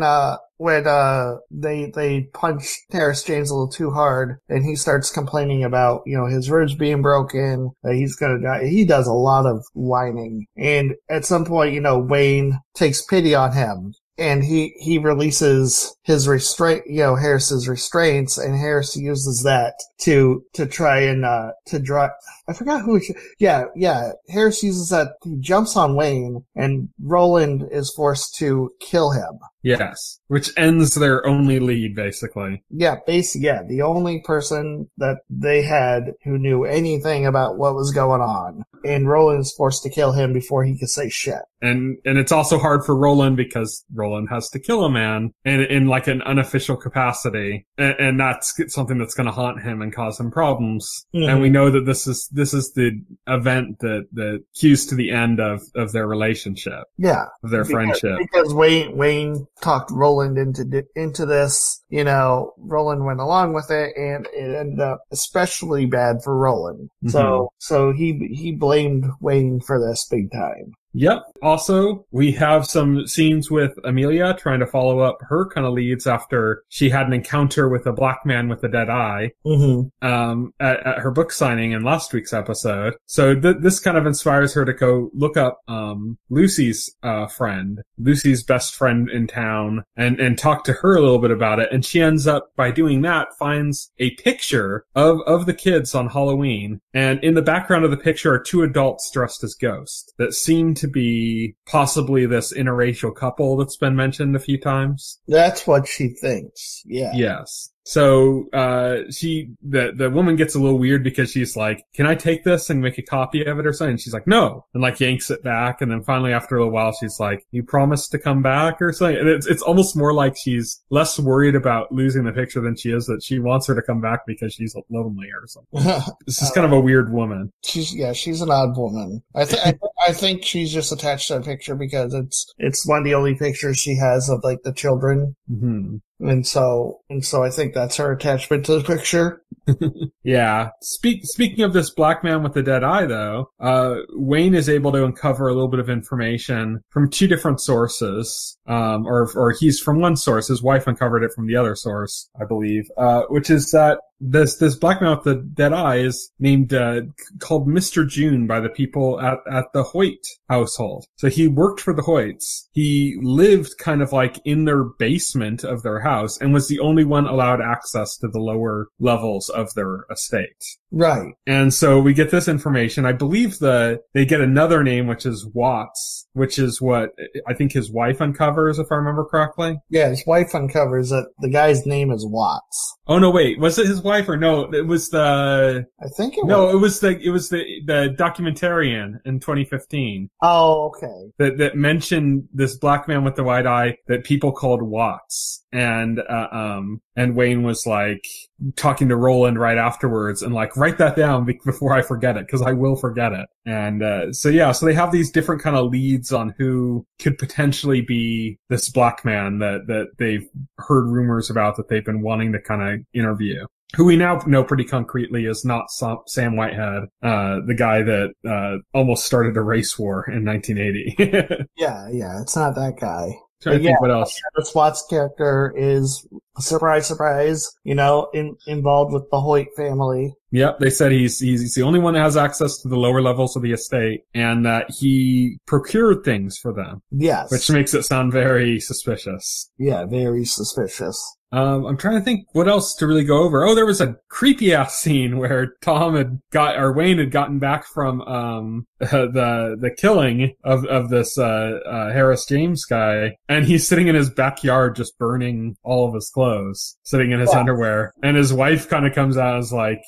they punch Harris James a little too hard, and he starts complaining about, his ribs being broken, that he's gonna die. He does a lot of whining. And at some point, Wayne takes pity on him. And he releases his Harris's restraints, and Harris uses that to try and to drive. I forgot who. Harris uses that. He jumps on Wayne, and Roland is forced to kill him. Yes, which ends their only lead, basically. Yeah, the only person that they had who knew anything about what was going on, and Roland is forced to kill him before he could say shit. And it's also hard for Roland because Roland has to kill a man in like an unofficial capacity, and that's something that's going to haunt him and cause him problems. Mm-hmm. And we know that this is the event that cues to the end of their relationship. Yeah, of their friendship. Because Wayne talked Roland into this. Roland went along with it, and it ended up especially bad for Roland. Mm-hmm. So he blamed Wayne for this big time. Yep. Also, we have some scenes with Amelia trying to follow up her kind of leads after she had an encounter with a black man with a dead eye at her book signing in last week's episode. So this kind of inspires her to go look up Lucy's Lucy's best friend in town, and talk to her a little bit about it. And she ends up, by doing that, finds a picture of the kids on Halloween. And in the background of the picture are two adults dressed as ghosts that seem to be possibly this interracial couple that's been mentioned a few times. That's what she thinks. Yeah. Yes. So, the woman gets a little weird because she's like, can I take this and make a copy of it or something? And she's like, no. And like yanks it back. And then finally after a little while, she's like, you promised to come back or something. And it's almost more like she's less worried about losing the picture than she is that she wants her to come back because she's lonely or something. This is kind of a weird woman. She's an odd woman. I think she's just attached to that picture because it's one of the only pictures she has of like the children. Mm-hmm. And so I think that's her attachment to the picture. Yeah. Speaking of this black man with the dead eye, though, Wayne is able to uncover a little bit of information from two different sources. Or he's from one source. His wife uncovered it from the other source, I believe, which is that this black man with the dead eye is named, called Mr. June by the people at the Hoyt household. So he worked for the Hoyts. He lived kind of like in their basement of their house and was the only one allowed access to the lower levels of their estate. Right. And so we get this information. I believe they get another name, which is Watts, which is what I think his wife uncovers, if I remember correctly. Yeah, his wife uncovers that the guy's name is Watts. Oh no, wait, was it his wife or no? It was the. I think it was. No, it was the documentarian in 2015. Oh, okay. That mentioned this black man with the white eye that people called Watts, and Wayne was like talking to Roland right afterwards and like, write that down before I forget it, because I will forget it. And so they have these different kind of leads on who could potentially be this black man that they've heard rumors about, that they've been wanting to kind of interview. Who we now know pretty concretely is not Sam Whitehead, the guy that almost started a race war in 1980. Yeah, it's not that guy. Trying to think what else. The Watts character is, surprise, involved with the Hoyt family. Yep, they said he's the only one that has access to the lower levels of the estate, and that he procured things for them. Yes. Which makes it sound very suspicious. Yeah, very suspicious. I'm trying to think what else to really go over. Oh, there was a creepy ass scene where Wayne had gotten back from, the killing of this, Harris James guy, and he's sitting in his backyard just burning all of his clothes, sitting in his underwear. And his wife kind of comes out and is like,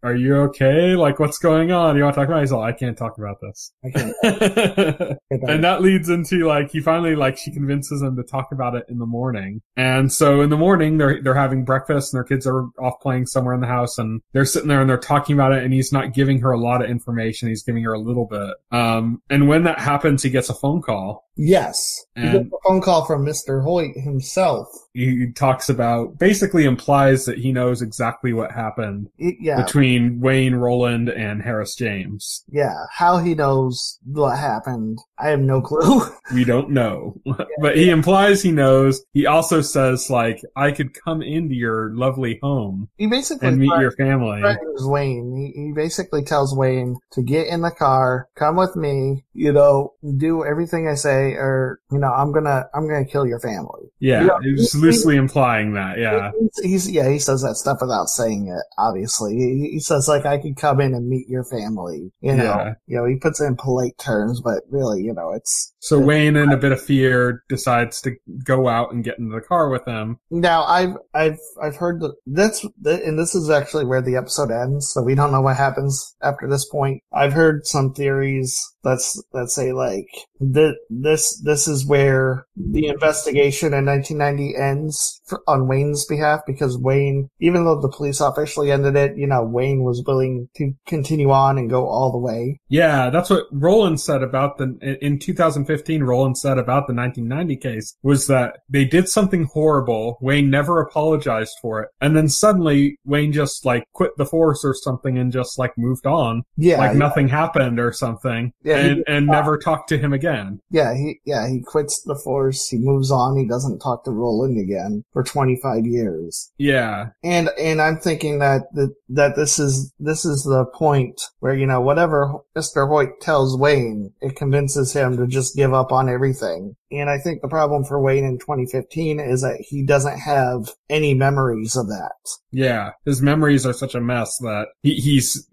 are you okay? Like, what's going on? You want to talk about it? He's like, I can't talk about this. I can't. And that leads into he finally she convinces him to talk about it in the morning. And so in the morning, they're having breakfast and their kids are off playing somewhere in the house, and they're sitting there and they're talking about it, and he's not giving her a lot of information. He's giving her a little bit. And when that happens, he gets a phone call. Yes. He gets a phone call from Mr. Hoyt himself. He talks about, basically implies that he knows exactly what happened between Wayne, Roland, and Harris James. Yeah. How he knows what happened, I have no clue. We don't know. But he implies he knows. He also says, I could come into your lovely home and meet your family. Wayne. He basically tells Wayne to get in the car, come with me, do everything I say, or, I'm gonna kill your family. Yeah, he was loosely implying that, yeah. He says that stuff without saying it, obviously. He says, I could come in and meet your family, Yeah. He puts it in polite terms, but really, it's... So Wayne, in a bit of fear, decides to go out and get into the car with him. Now, I've heard and this is actually where the episode ends, so we don't know what happens after this point. I've heard some theories that say, this is where the investigation in 1990 ends on Wayne's behalf, because Wayne, even though the police officially ended it, Wayne was willing to continue on and go all the way. Yeah, that's what Roland said about in 2015, Roland said about the 1990 case, was that they did something horrible. Wayne never apologized for it. And then suddenly Wayne just quit the force or something and just moved on. Yeah. Nothing happened or something. Yeah, and never talked to him again. Yeah, he quits the force, he moves on, he doesn't talk to Roland again for 25 years. Yeah. And I'm thinking that this is the point where, whatever Mr. Hoyt tells Wayne, it convinces him to just give up on everything. And I think the problem for Wayne in 2015 is that he doesn't have any memories of that. Yeah, his memories are such a mess that he's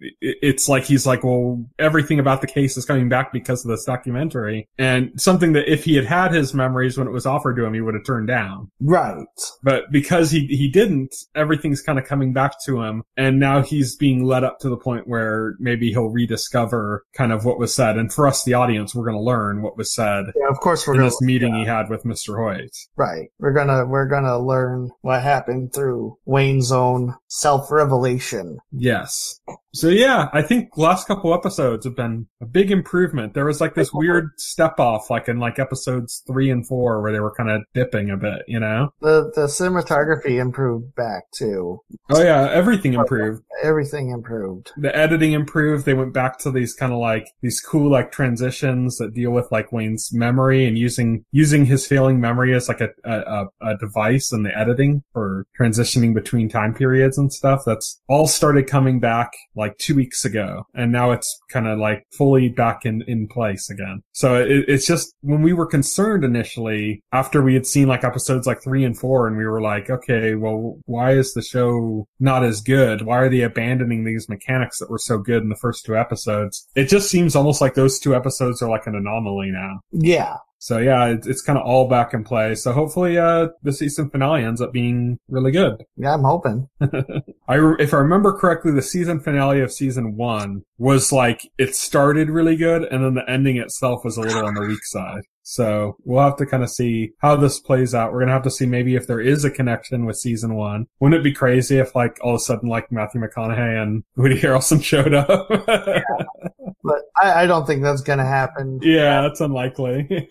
like, well, everything about the case is coming back because of this documentary, and something that if he had his memories when it was offered to him, he would have turned down. Right. But because he didn't, everything's kind of coming back to him, and now he's being led up to the point where maybe he'll rediscover kind of what was said. And for us, the audience, we're going to learn what was said. Yeah, of course we're in going this meeting he had with Mr. Hoyt. Right. We're gonna learn what happened through Wayne's own self-revelation. Yes. So yeah, I think last couple episodes have been a big improvement. There was like this weird step off, like in like episodes 3 and 4, where they were kind of dipping a bit, you know? The cinematography improved back too. Oh yeah, everything improved. Everything improved. The editing improved. They went back to these kind of like these cool like transitions that deal with like Wayne's memory and using his failing memory as like a device in the editing for transitioning between time periods and stuff. That's all started coming back like 2 weeks ago, and now it's kind of like fully back in place again. So it's just, when we were concerned initially after we had seen like episodes like 3 and 4, and we were like, okay, well, why is the show not as good? Why are they abandoning these mechanics that were so good in the first 2 episodes? It just seems almost like those 2 episodes are like an anomaly now. Yeah. So yeah, it's kind of all back in play. So hopefully, the season finale ends up being really good. Yeah, I'm hoping. If I remember correctly, the season finale of season 1 was like, it started really good, and then the ending itself was a little on the weak side. So we'll have to kind of see how this plays out. We're going to have to see maybe if there is a connection with season 1. Wouldn't it be crazy if like all of a sudden like Matthew McConaughey and Woody Harrelson showed up? Yeah. But I don't think that's going to happen. Yeah, that's unlikely.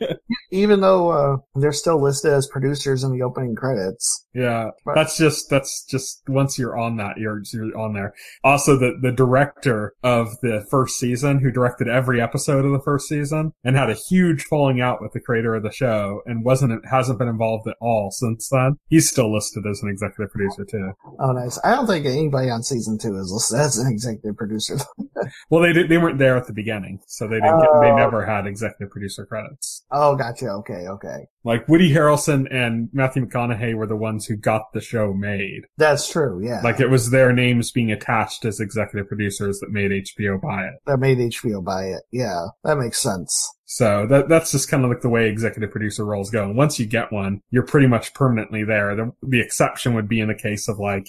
Even though they're still listed as producers in the opening credits. Yeah, but that's just once you're on that, you're on there. Also, the director of the first season, who directed every episode of the first season and had a huge falling out with the creator of the show and hasn't been involved at all since then, he's still listed as an executive producer too. Oh, nice. I don't think anybody on season 2 is listed as an executive producer. Well, they weren't there at the beginning, so they never had executive producer credits. Oh, gotcha. Okay. Like Woody Harrelson and Matthew McConaughey were the ones who got the show made. That's true, yeah. Like it was their names being attached as executive producers that made HBO buy it. Yeah, that makes sense. So that's just kind of like the way executive producer roles go. And once you get one, you're pretty much permanently there. The exception would be in the case of like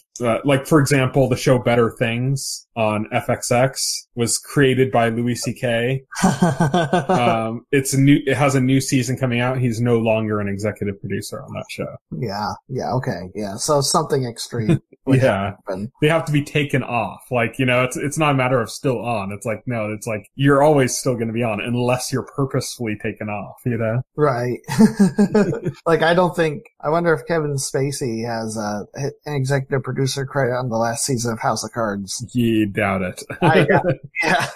for example, the show Better Things on FXX was created by Louis C.K. It has a new season coming out. He's no longer an executive producer on that show. Yeah, okay. Yeah, so something extreme. Yeah. They have to be taken off. Like, you know, it's not a matter of still on. It's like, no, it's like you're always still going to be on unless you're purposefully taken off, you know? Right. Like, I wonder if Kevin Spacey has an executive producer credit on the last season of House of Cards. You doubt it. I doubt it. Yeah.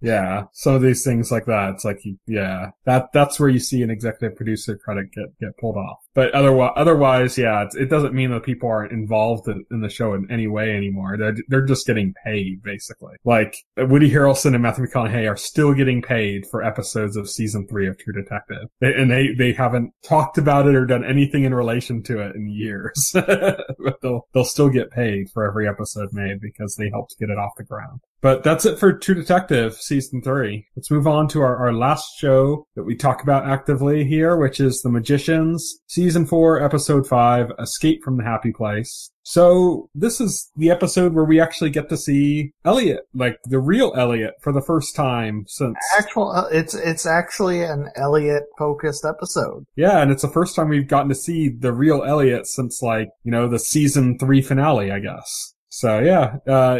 Yeah, some of these things like that, it's like, yeah, that's where you see an executive producer credit get pulled off. But otherwise, yeah, it doesn't mean that people aren't involved in the show in any way anymore. They're just getting paid, basically. Like, Woody Harrelson and Matthew McConaughey are still getting paid for episodes of season 3 of True Detective. And they haven't talked about it or done anything in relation to it in years. But they'll still get paid for every episode made because they helped get it off the ground. But that's it for True Detective Season 3. Let's move on to our last show that we talk about actively here, which is The Magicians, Season 4, Episode 5, Escape from the Happy Place. So this is the episode where we actually get to see Elliot, like the real Elliot, for the first time since... It's actually an Elliot-focused episode. Yeah, and it's the first time we've gotten to see the real Elliot since, like, you know, the Season 3 finale, I guess. So yeah,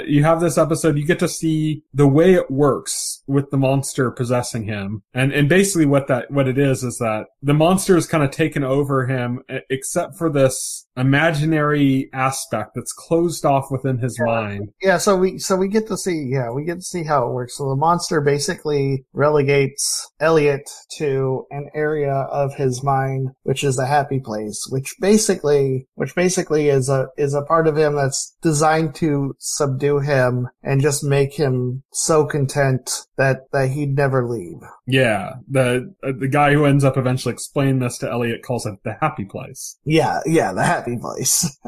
you have this episode, you get to see the way it works with the monster possessing him. And basically what it is that the monster is kind of taken over him, except for this imaginary aspect that's closed off within his mind. Yeah, so we get to see how it works. So the monster basically relegates Elliot to an area of his mind, which is the happy place, which basically is a part of him that's designed to subdue him and just make him so content that he'd never leave. Yeah, the guy who ends up eventually explaining this to Elliot calls it the happy place. Yeah, the happy place.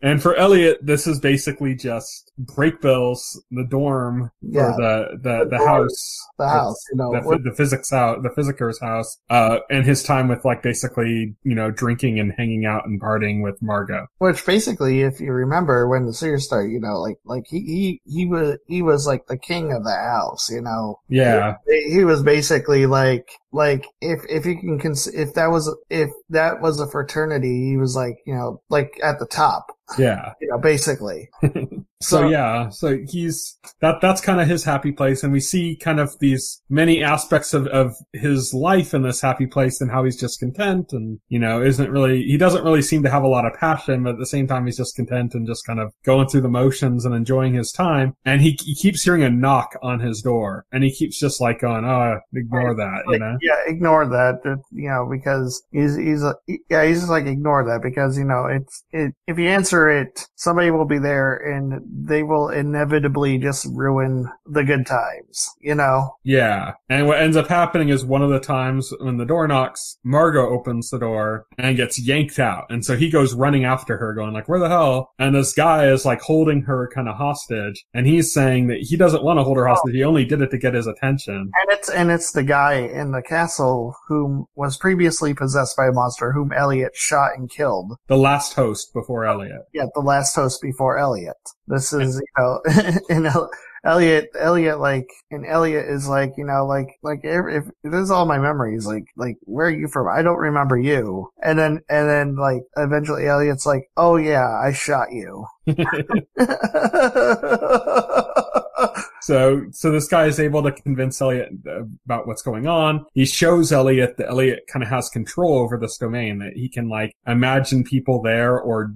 And for Elliot, this is basically just break bills, the dorm, or the house. The house, you know. The physicker's house, and his time with, like, basically, you know, drinking and hanging out and partying with Margot. Which basically, if you remember, when the series start, he was like the king of the house, Yeah. He was basically like if that was a fraternity, he was like at the top. Yeah. Basically. So that's kind of his happy place. And we see kind of these many aspects of his life in this happy place and how he's just content and, he doesn't really seem to have a lot of passion, but at the same time, he's just content and just kind of going through the motions and enjoying his time. And he keeps hearing a knock on his door and he keeps just like going, oh, ignore that, Yeah, ignore that, because he's just like, ignore that because, if you answer it, somebody will be there and they will inevitably just ruin the good times, Yeah. And what ends up happening is one of the times when the door knocks, Margot opens the door and gets yanked out. And so he goes running after her going like, where the hell? And this guy is like holding her kind of hostage. And he's saying that he doesn't want to hold her hostage. He only did it to get his attention. And it's the guy in the castle who was previously possessed by a monster whom Elliot shot and killed. The last host before Elliot. Yeah, the last host before Elliot. This is, and Elliot is like, if this is all my memories, like, where are you from? I don't remember you. And then, like, eventually Elliot's like, oh yeah, I shot you. So this guy is able to convince Elliot about what's going on. He shows Elliot that Elliot kind of has control over this domain, that he can like imagine people there or,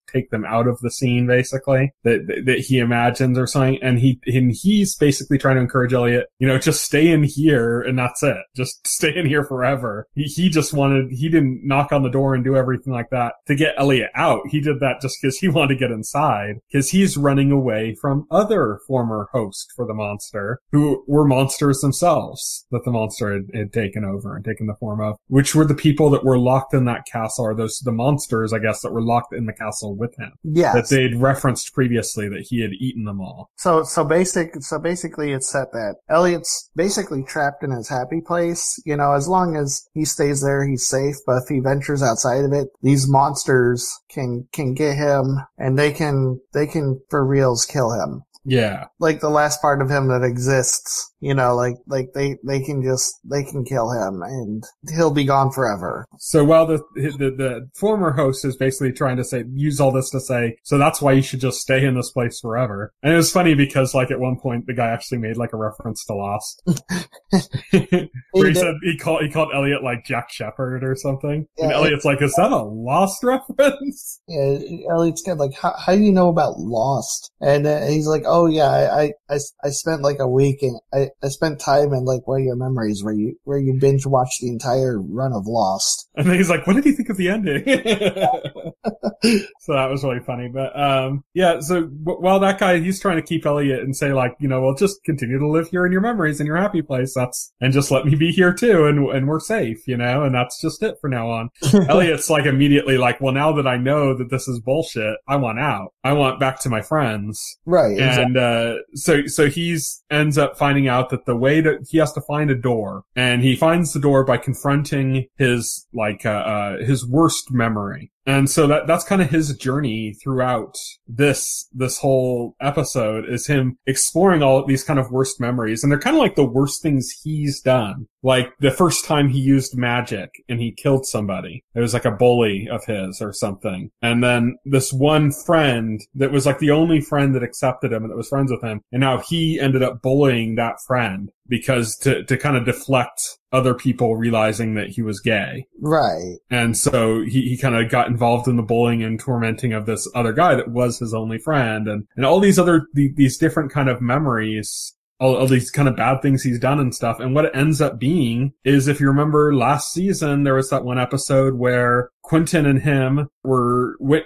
take them out of the scene basically that he imagines or something. And he's basically trying to encourage Elliot, just stay in here and that's it. Just stay in here forever. He didn't knock on the door and do everything like that to get Elliot out. He did that just because he wanted to get inside because he's running away from other former hosts for the monster who were monsters themselves that the monster had taken over and taken the form of, which were the people that were locked in that castle, or the monsters, I guess, that were locked in the castle with him. Yes. That they'd referenced previously that he had eaten them all. So basically it's set that Elliot's basically trapped in his happy place. As long as he stays there, he's safe. But if he ventures outside of it, these monsters can get him and they can for reals kill him. Yeah. Like the last part of him that exists, they can kill him and he'll be gone forever. So while the former host is basically trying to use all this to say, so that's why you should just stay in this place forever. And it was funny because like at one point the guy actually made like a reference to Lost. Where he said he called Elliot like Jack Shepherd or something. Yeah, and Elliot's like, is that a Lost reference? Yeah, Elliot's kind of like, how do you know about Lost? And he's like, oh yeah, I spent like a week and I spent time in like one of your memories where you binge watched the entire run of Lost. And then he's like, what did he think of the ending? So that was really funny. But so while that guy, he's trying to keep Elliot and say like, well, just continue to live here in your memories in your happy place. And just let me be here too, and we're safe, and that's just it for now on. Elliot's like immediately like, well, now that I know that this is bullshit, I want out. I want back to my friends. Right. And so he's ends up finding out that the way he has to find a door, and he finds the door by confronting his his worst memory. And so that's kind of his journey throughout this whole episode, is him exploring all of these kind of worst memories. And they're kind of like the worst things he's done. Like the first time he used magic and he killed somebody. It was like a bully of his or something. And then this one friend that was like the only friend that accepted him and that was friends with him. And now he ended up bullying that friend because to kind of deflect other people realizing that he was gay. Right. And so he kind of got involved in the bullying and tormenting of this other guy that was his only friend, and all these these different kind of memories, all these kind of bad things he's done and stuff. And what it ends up being is, if you remember last season, there was that one episode where Quentin and him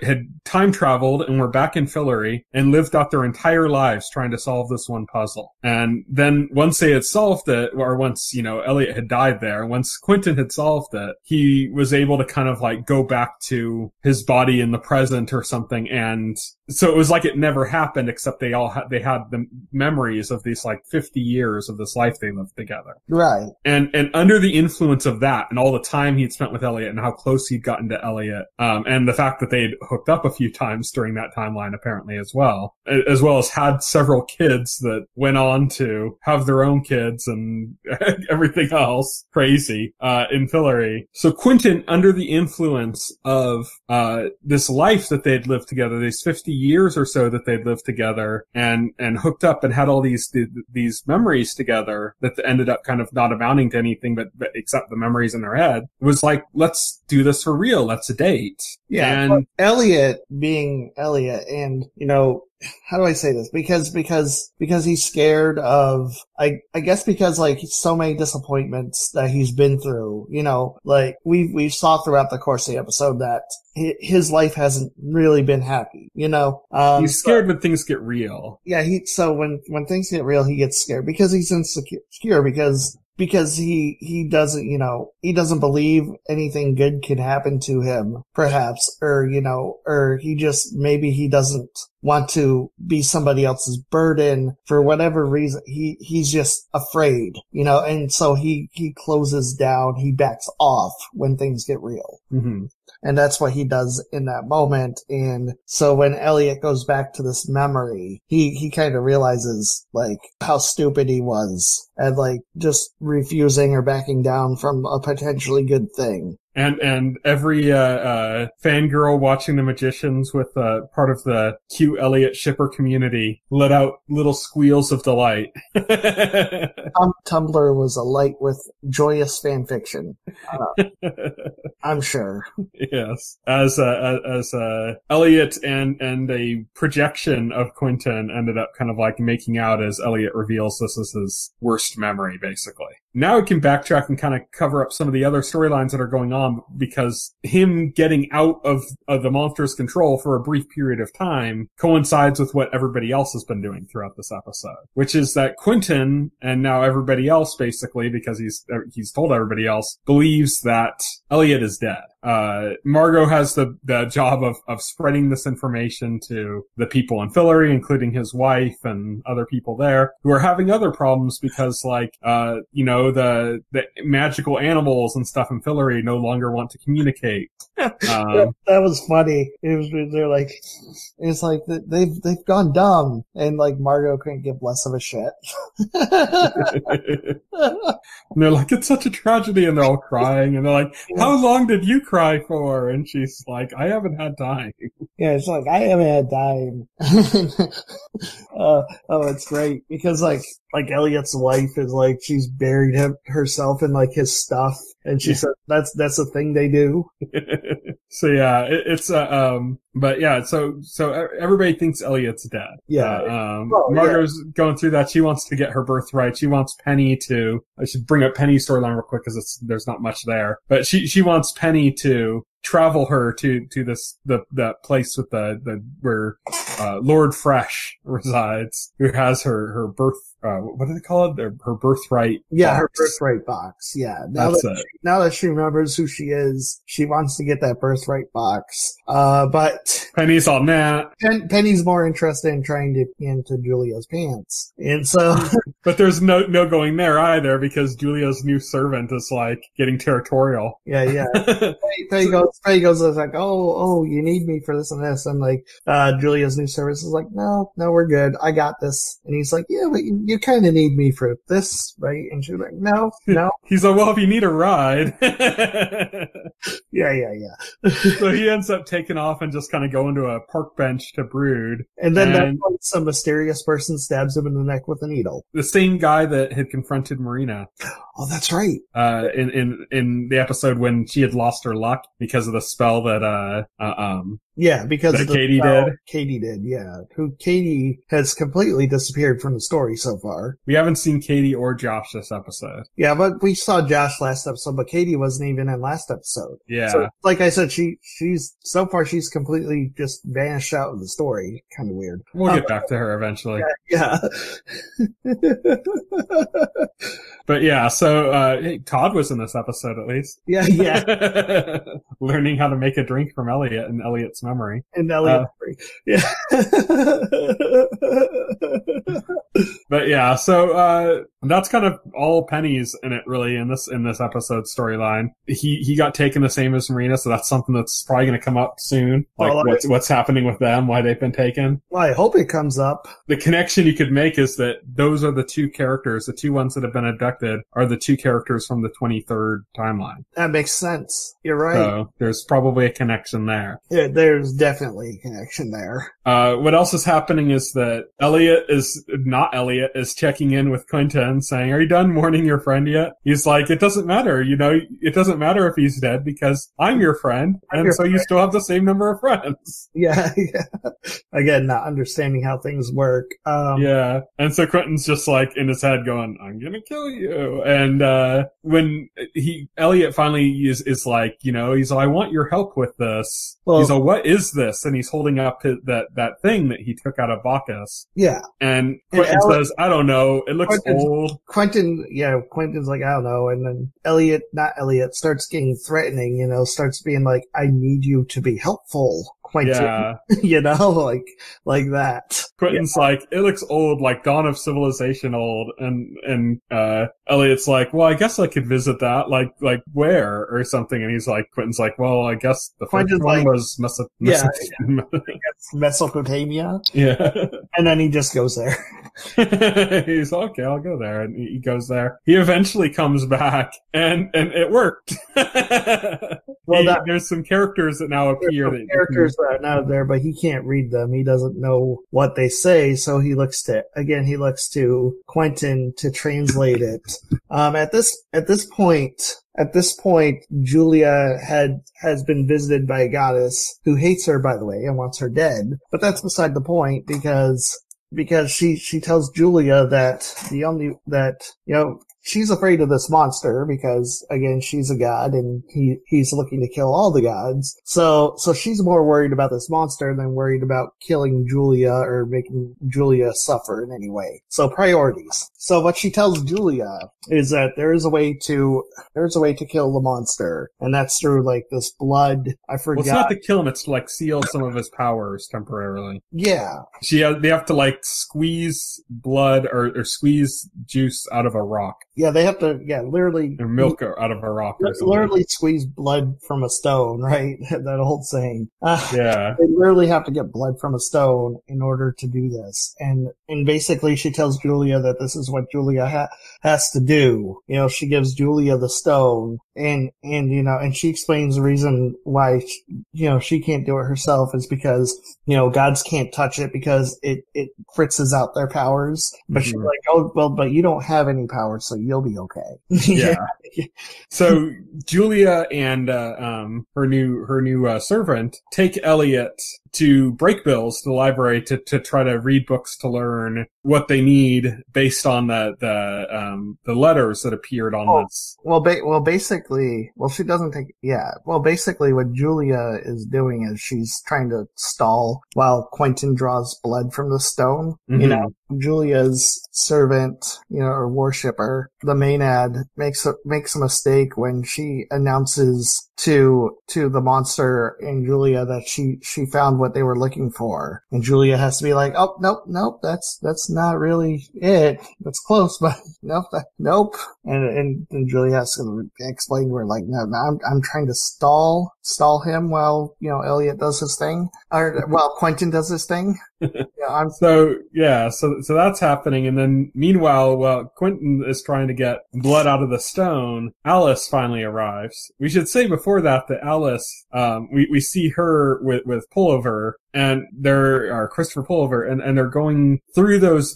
had time traveled and were back in Fillory and lived out their entire lives trying to solve this one puzzle. And then once they had solved it, or once, Elliot had died there, once Quentin had solved it, he was able to kind of like go back to his body in the present or something. And so it was like it never happened, except they had the memories of these like 50 years of this life they lived together. Right. And under the influence of that and all the time he'd spent with Elliot and how close he'd gotten to to Elliot, and the fact that they'd hooked up a few times during that timeline apparently as well as had several kids that went on to have their own kids and everything else crazy in Fillory. So Quentin, under the influence of this life that they'd lived together, these 50 years or so that they'd lived together, and hooked up and had all these memories together that ended up kind of not amounting to anything but except the memories in their head, was like, let's do this for real. Let's date. Yeah. And Elliot being Elliot, and, you know, how do I say this? Because he's scared of, I guess because like so many disappointments that he's been through, you know, like we saw throughout the course of the episode that his life hasn't really been happy, you know. He's scared when things get real. Yeah, so when things get real, he gets scared because he's insecure, because he doesn't, you know, he doesn't believe anything good can happen to him, perhaps, or, you know, or maybe he doesn't want to be somebody else's burden for whatever reason. He's just afraid, you know, and so he closes down, he backs off when things get real. Mm-hmm. And that's what he does in that moment. And so when Elliot goes back to this memory, he kind of realizes, like, how stupid he was and, like, just refusing or backing down from a potentially good thing. And every fangirl watching The Magicians with part of the cute Elliot shipper community let out little squeals of delight. Tumblr was alight with joyous fan fiction. I'm sure. Yes, as Elliot and a projection of Quentin ended up kind of like making out as Elliot reveals this is his worst memory, basically. Now we can backtrack and kind of cover up some of the other storylines that are going on, because him getting out of the monster's control for a brief period of time coincides with what everybody else has been doing throughout this episode, which is that Quentin, and now everybody else basically, because he's told everybody else, believes that Elliot is dead. Margot has the job of spreading this information to the people in Fillory, including his wife and other people there who are having other problems because, like, you know, the magical animals and stuff in Fillory no longer want to communicate. That was funny. They're like, it's like they've gone dumb, and like Margot couldn't give less of a shit. And they're like, it's such a tragedy, and they're all crying, and they're like, how long did you cry for? And she's like, I haven't had time. Yeah, it's like, I haven't had time. Oh, it's great because like Elliot's wife is like, she's buried herself in like his stuff, and she said that's a thing they do. So yeah, it's but yeah, so everybody thinks Elliot's dead. Yeah. Margot's going through that. She wants to get her birthright. She wants Penny to, I should bring up Penny's storyline real quick because there's not much there, but she wants Penny to travel her to that place with where Lord Fresh resides, who has her birth, what do they call it? Her birthright. Yeah, box. her birthright box. Yeah. Now that she remembers who she is, she wants to get that birthright box. But Penny's all nah. Penny's more interested in trying to get into Julia's pants. And so, but there's no going there either, because Julia's new servant is like getting territorial. Yeah. Penny goes like, oh, you need me for this and this, and like Julia's new service is like, no, we're good, I got this. And he's like, yeah, but you kind of need me for this, right? And she's like, no. He's like, well, if you need a ride. Yeah. So he ends up taking off and just kind of going to a park bench to brood. And then some mysterious person stabs him in the neck with a needle. The same guy that had confronted Marina. Oh, that's right. In the episode when she had lost her luck because of the spell that because that Katie did. Katie did, yeah. Katie has completely disappeared from the story so far. We haven't seen Katie or Josh this episode. Yeah, but we saw Josh last episode, but Katie wasn't even in last episode. Yeah. So, like I said, she's so far she's completely just vanished out of the story. Kind of weird. We'll get back to her eventually. Yeah. But yeah, so hey, Todd was in this episode at least. Yeah. Learning how to make a drink from Elliot and Elliot's memory. And Elliot's memory. Yeah. But yeah, so that's kind of all Penny's in it, really, in this episode storyline. He got taken the same as Marina, so that's something that's probably going to come up soon. Like, what's happening with them, why they've been taken. Well, I hope it comes up. The connection you could make is that those are the two characters, the two ones that have been abducted are the two characters from the 23rd timeline. That makes sense. You're right. So there's probably a connection there. Yeah, there's definitely a connection there. What else is happening is that Elliot is checking in with Quentin saying, are you done mourning your friend yet? He's like, it doesn't matter. It doesn't matter if he's dead because I'm your friend. You still have the same number of friends. Yeah. Again, not understanding how things work. Yeah. And so Quentin's just like in his head going, I'm going to kill you. And, when Elliot finally is like, he's like, I want your help with this. Well, he's like, what is this? And he's holding up that thing that he took out of Bacchus. Yeah. And Quentin says, I don't know. It looks old. Quentin's like, I don't know. And then Elliot starts getting threatening, starts being like, I need you to be helpful, Quentin. Yeah. like that. Quentin's like, it looks old, like Dawn of Civilization old. And Elliot's like, well, I guess I could visit that, like where or something. And Quentin's like, well, I guess the first one was Mesopotamia. Yeah. And then he just goes there. He's okay, I'll go there. And he goes there. He eventually comes back and it worked. There's some characters that now appear. Characters that are now there, but he can't read them. He doesn't know what they say, so he looks to Quentin to translate it. At this point, Julia has been visited by a goddess who hates her, by the way, and wants her dead. But that's beside the point because she tells Julia that she's afraid of this monster because, again, she's a god and he's looking to kill all the gods. So she's more worried about this monster than worried about killing Julia or making Julia suffer in any way. So priorities. So what she tells Julia is that there is a way to kill the monster, and that's through like this blood. I forgot. Well, it's not to kill him; it's to like seal some of his powers temporarily. Yeah. They have to like squeeze blood or squeeze juice out of a rock. Yeah, they have to. Yeah, literally. Or milk out of a rock. Or something. Literally squeeze blood from a stone, right? That old saying. Yeah. They literally have to get blood from a stone in order to do this, and basically she tells Julia that this is what Julia has to do. She gives Julia the stone, and she explains the reason why she can't do it herself is because gods can't touch it because it fritzes out their powers. But she's like, oh well, but you don't have any powers, so you'll be okay. Yeah. So Julia and her new servant take Elliot to break bills to the library to try to read books to learn what they need based on the letters that appeared on this. Basically, she doesn't think. Yeah. Well, basically, what Julia is doing is she's trying to stall while Quentin draws blood from the stone. Mm-hmm. Julia's servant, or worshipper, the Maenad, makes a mistake when she announces to the monster and Julia that she found what they were looking for, and Julia has to be like, oh nope, that's not really it. That's close, but nope. And Julia has to explain to her like, no, I'm trying to stall him while Elliot does his thing, or while Quentin does his thing. So that's happening, and then meanwhile, while Quentin is trying to get blood out of the stone, Alice finally arrives. We should say before that Alice, we see her with Pullover, and Christopher Pullover, and they're going through those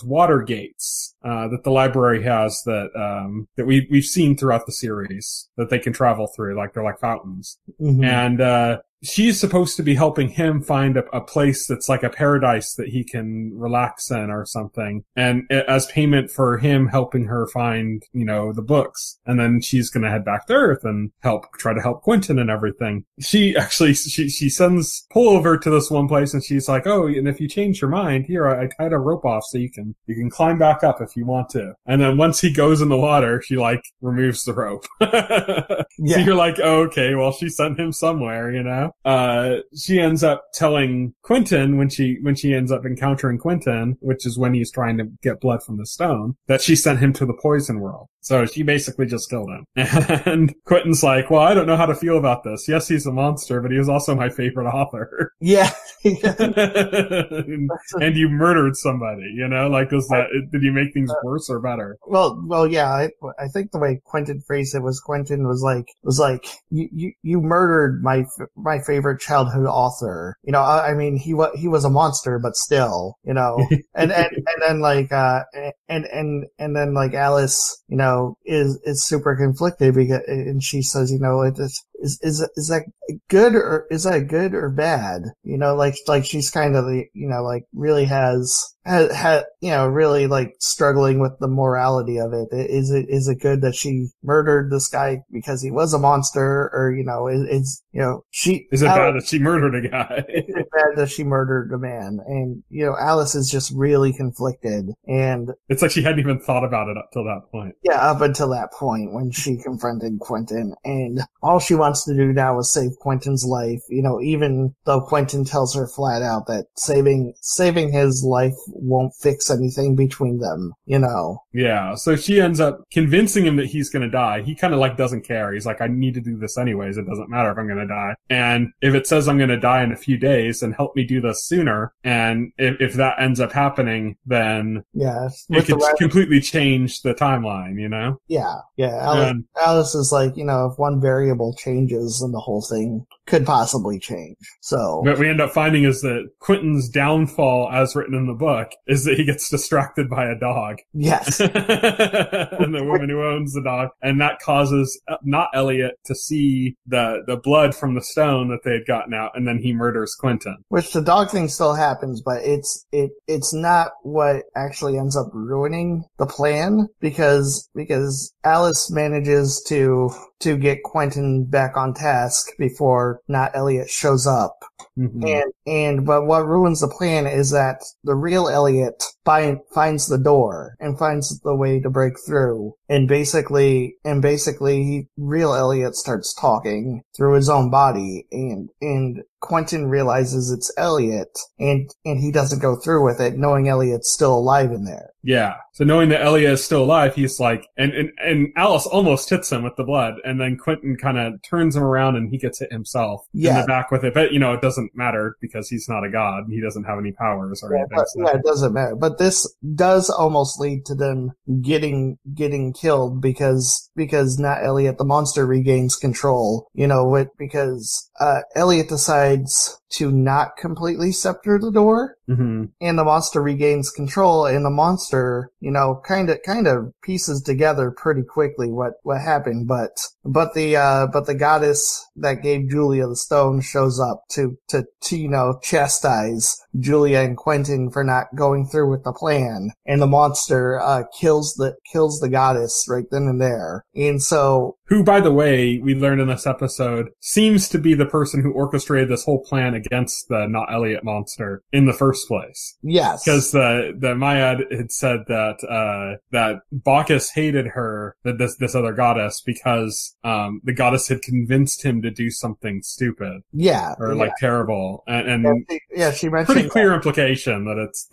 water gates that the library has that we've seen throughout the series that they can travel through, like they're like fountains. Mm-hmm. And she's supposed to be helping him find a place that's like a paradise that he can relax in or something, and as payment for him helping her find the books. And then she's gonna head back to Earth and try to help Quentin and everything. She sends Pullover to this one place, and she's like, oh, and if you change your mind, here, I tied a rope off so you can climb back up if you want to. And then once he goes in the water, she like removes the rope. Yeah. So you're like, oh, okay, well, she sent him somewhere, she ends up telling Quentin when she ends up encountering Quentin, which is when he's trying to get blood from the stone, that she sent him to the poison world. So she basically just killed him. And Quentin's like, well, I don't know how to feel about this. Yes, he's a monster, but he was also my favorite author. Yeah. and you murdered somebody, you know? Like, did you make things worse or better? Well, yeah, I think the way Quentin phrased it was you murdered my favorite childhood author. You know, I mean, he was a monster, but still, you know, and then Alice, you know, is super conflicted because, and she says, you know, is that good or bad? You know, like she's kind of, you know, like really has, you know, really like struggling with the morality of it. Is it good that she murdered this guy because he was a monster, or, you know, is it bad that she murdered a guy? Is it bad that she murdered a man? And, you know, Alice is just really conflicted, and it's like she hadn't even thought about it up till that point. Yeah, up until that point when she confronted Quentin, and all she wants to do now is save Quentin's life, you know, even though Quentin tells her flat out that saving his life won't fix anything between them, you know. Yeah, so she ends up convincing him that he's gonna die. He kind of like doesn't care. He's like, I need to do this anyways. It doesn't matter if I'm gonna die. And if it says I'm gonna die in a few days, then help me do this sooner. And if that ends up happening, then it could completely change the timeline, you know? Yeah. Alice is like, you know, if one variable changes, then the whole thing could possibly change. So what we end up finding is that Quentin's downfall, as written in the book, is that he gets distracted by a dog. Yes. And the woman who owns the dog. And that causes not Elliot to see the blood from the stone that they had gotten out, and then he murders Quentin. Which the dog thing still happens, but it's not what actually ends up ruining the plan, because Alice manages to get Quentin back on task before Not Elliot shows up. Mm-hmm. But what ruins the plan is that the real Elliot finds the door and finds the way to break through. And basically, real Elliot starts talking through his own body, and Quentin realizes it's Elliot, and he doesn't go through with it, knowing Elliot's still alive in there. Yeah. So knowing that Elliot is still alive, he's like, and Alice almost hits him with the blood, and then Quentin kind of turns him around and he gets hit himself in the back with it. But, you know, it doesn't matter because he's not a god. He doesn't have any powers or anything. It doesn't matter. But this does almost lead to them getting killed because Not Elliot, the monster, regains control, you know, because Elliot decides to not completely scepter the door, and the monster regains control, and the monster, you know, kind of pieces together pretty quickly what happened, but the goddess that gave Julia the stone shows up to you know, chastise Julia and Quentin for not going through with the plan, and the monster kills the goddess right then and there. And so, who, by the way, we learned in this episode, seems to be the person who orchestrated this whole plan against the Not Elliot monster in the first place. Yes. Because the Maiad had said that Bacchus hated her, this other goddess, because the goddess had convinced him to do something stupid. Yeah. Or like terrible. And she mentioned pretty clear implication that it's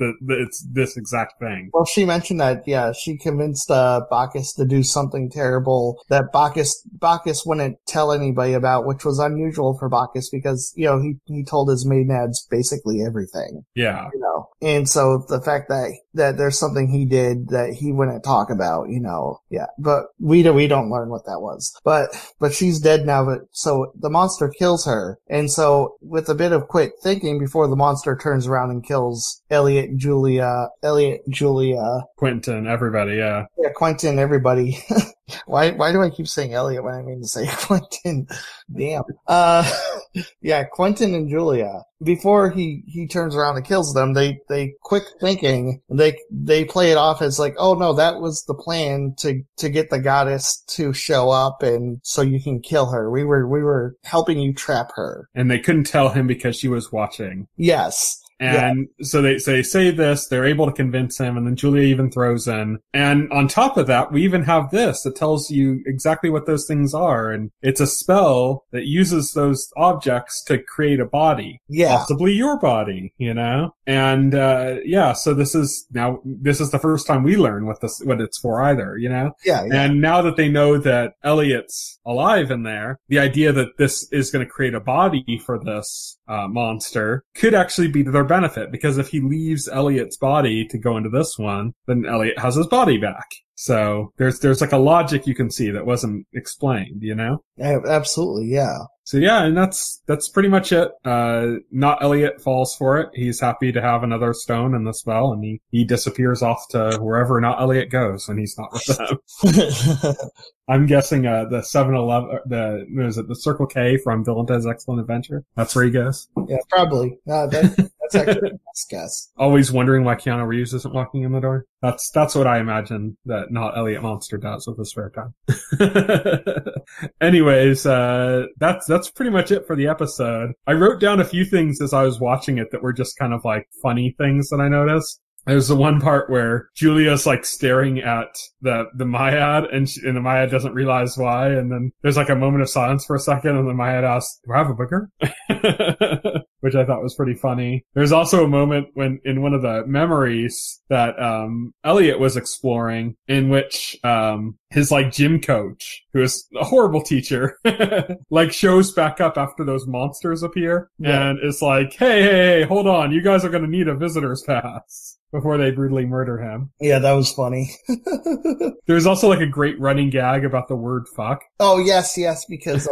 this exact thing. Well, she mentioned that, she convinced Bacchus to do something terrible that Bacchus wouldn't tell anybody about, which was unusual for Bacchus because, you know, he told his maidenheads basically everything. Yeah. You know, and so the fact that there's something he did that he wouldn't talk about, you know, but we don't learn what that was. But she's dead now, so the monster kills her. And so with a bit of quick thinking before the monster turns around and kills Elliot, Julia, Quentin, everybody, yeah. Yeah, Quentin, everybody. Why do I keep saying Elliot when I mean to say Quentin? Damn. Quentin and Julia. Before he turns around and kills them, they quick thinking, they play it off as like, oh no, that was the plan to get the goddess to show up and so you can kill her. We were helping you trap her. And they couldn't tell him because she was watching. Yes. And so they say this, they're able to convince him, and then Julia even throws in. And on top of that, we even have this that tells you exactly what those things are. And it's a spell that uses those objects to create a body. Yeah. Possibly your body, you know? And, so this is the first time we learn what it's for either, you know? Yeah. And now that they know that Elliot's alive in there, the idea that this is going to create a body for this monster could actually be to their benefit, because if he leaves Elliot's body to go into this one, then Elliot has his body back. So there's like a logic you can see that wasn't explained, you know? Absolutely, yeah. So yeah, and that's pretty much it. Not Elliot falls for it. He's happy to have another stone in the spell, and he disappears off to wherever Not Elliot goes when he's not with them. I'm guessing the 7-Eleven, the Circle K from Bill and Ted's Excellent Adventure. That's where he goes. Yeah, probably. That's actually a best guess. Always wondering why Keanu Reeves isn't walking in the door. That's what I imagine that Not Elliot Monster does with his spare time. Anyways, that's pretty much it for the episode. I wrote down a few things as I was watching it that were just kind of like funny things that I noticed. There's the one part where Julia's like staring at the Maiad, and the Maiad doesn't realize why, and then there's like a moment of silence for a second, and the Maiad asks, "Do I have a booger?" Which I thought was pretty funny. There's also a moment when in one of the memories that Elliot was exploring, in which his like gym coach, who is a horrible teacher, like shows back up after those monsters appear, and it's like, hey, hold on, you guys are gonna need a visitor's pass before they brutally murder him. Yeah, that was funny. There's also like a great running gag about the word fuck. Oh, yes, because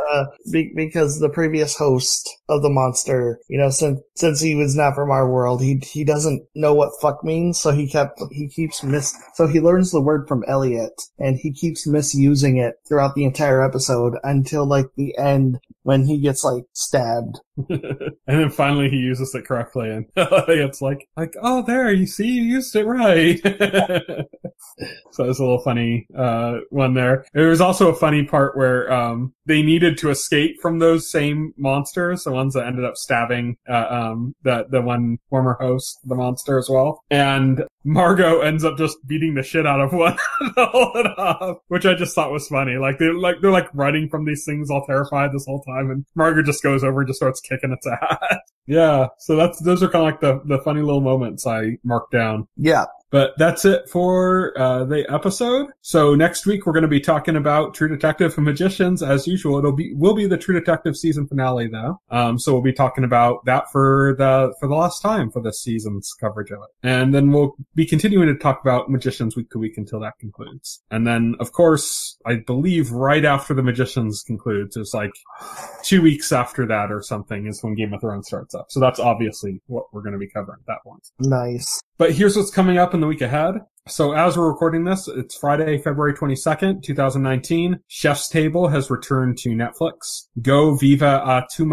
because the previous host of the monster, you know, since he was not from our world, he doesn't know what fuck means, so he learns the word from Elliot, and he keeps misusing it throughout the entire episode until like the end when he gets like stabbed. And then finally he uses it correctly, and it's like, oh, there, you see, you used it right. So it's a little funny one there. There was also a funny part where they needed to escape from those same monsters, the ones that ended up stabbing the one former host, the monster as well. And Margot ends up just beating the shit out of one to hold it off, which I just thought was funny. They're running from these things all terrified this whole time, and Margot just goes over and just starts kicking its ass. Yeah, so those are kind of like the funny little moments I marked down. Yeah. But that's it for the episode. So next week we're going to be talking about True Detective and Magicians as usual. Will be the True Detective season finale though. So we'll be talking about that for the last time for this season's coverage of it. And then we'll be continuing to talk about Magicians week to week until that concludes. And then of course, I believe right after the Magicians concludes, it's like 2 weeks after that or something is when Game of Thrones starts up. So that's obviously what we're going to be covering at that point. Nice. But here's what's coming up in the week ahead. So as we're recording this, it's Friday, February 22nd, 2019. Chef's Table has returned to Netflix. Go Viva Tu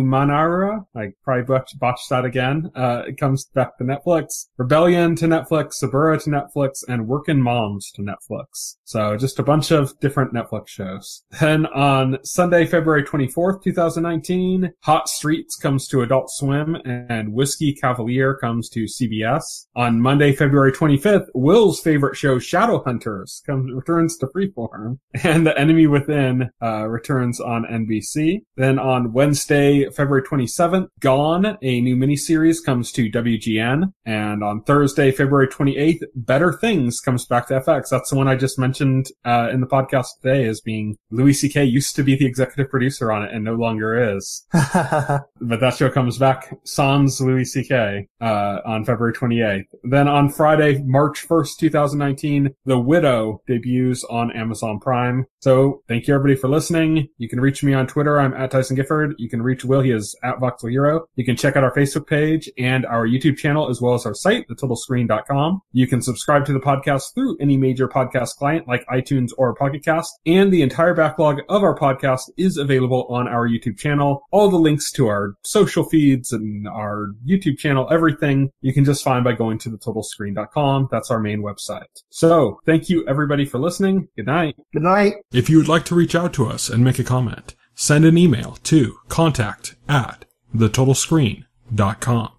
Manara. I probably botched that again. It comes back to Netflix. Rebellion to Netflix. Sabura to Netflix. And Workin' Moms to Netflix. So just a bunch of different Netflix shows. Then on Sunday, February 24th, 2019, Hot Streets comes to Adult Swim, and Whiskey Cavalier comes to CBS. On Monday, February 25th, Will's favorite show, Shadowhunters, returns to Freeform, and The Enemy Within returns on NBC. Then on Wednesday, February 27th, Gone, a new miniseries, comes to WGN. And on Thursday, February 28th, Better Things comes back to FX. That's the one I just mentioned in the podcast today as being Louis C.K. used to be the executive producer on it and no longer is. But that show comes back sans Louis C.K. On February 28th. Then on Friday, March 1st, 2019, The Widow debuts on Amazon Prime. So thank you everybody for listening. You can reach me on Twitter. I'm at Tyson Gifford. You can reach Will. He is at Voxel Hero. You can check out our Facebook page and our YouTube channel as well as our site, thetotalscreen.com. You can subscribe to the podcast through any major podcast client like iTunes or Pocket Cast. And the entire backlog of our podcast is available on our YouTube channel. All the links to our social feeds and our YouTube channel, everything you can just find by going to thetotalscreen.com. That's our main website. So thank you everybody for listening. Good night. Good night. If you would like to reach out to us and make a comment, send an email to contact@thetotalscreen.com. thetotalscreen.com.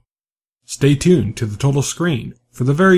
Stay tuned to The Total Screen for the very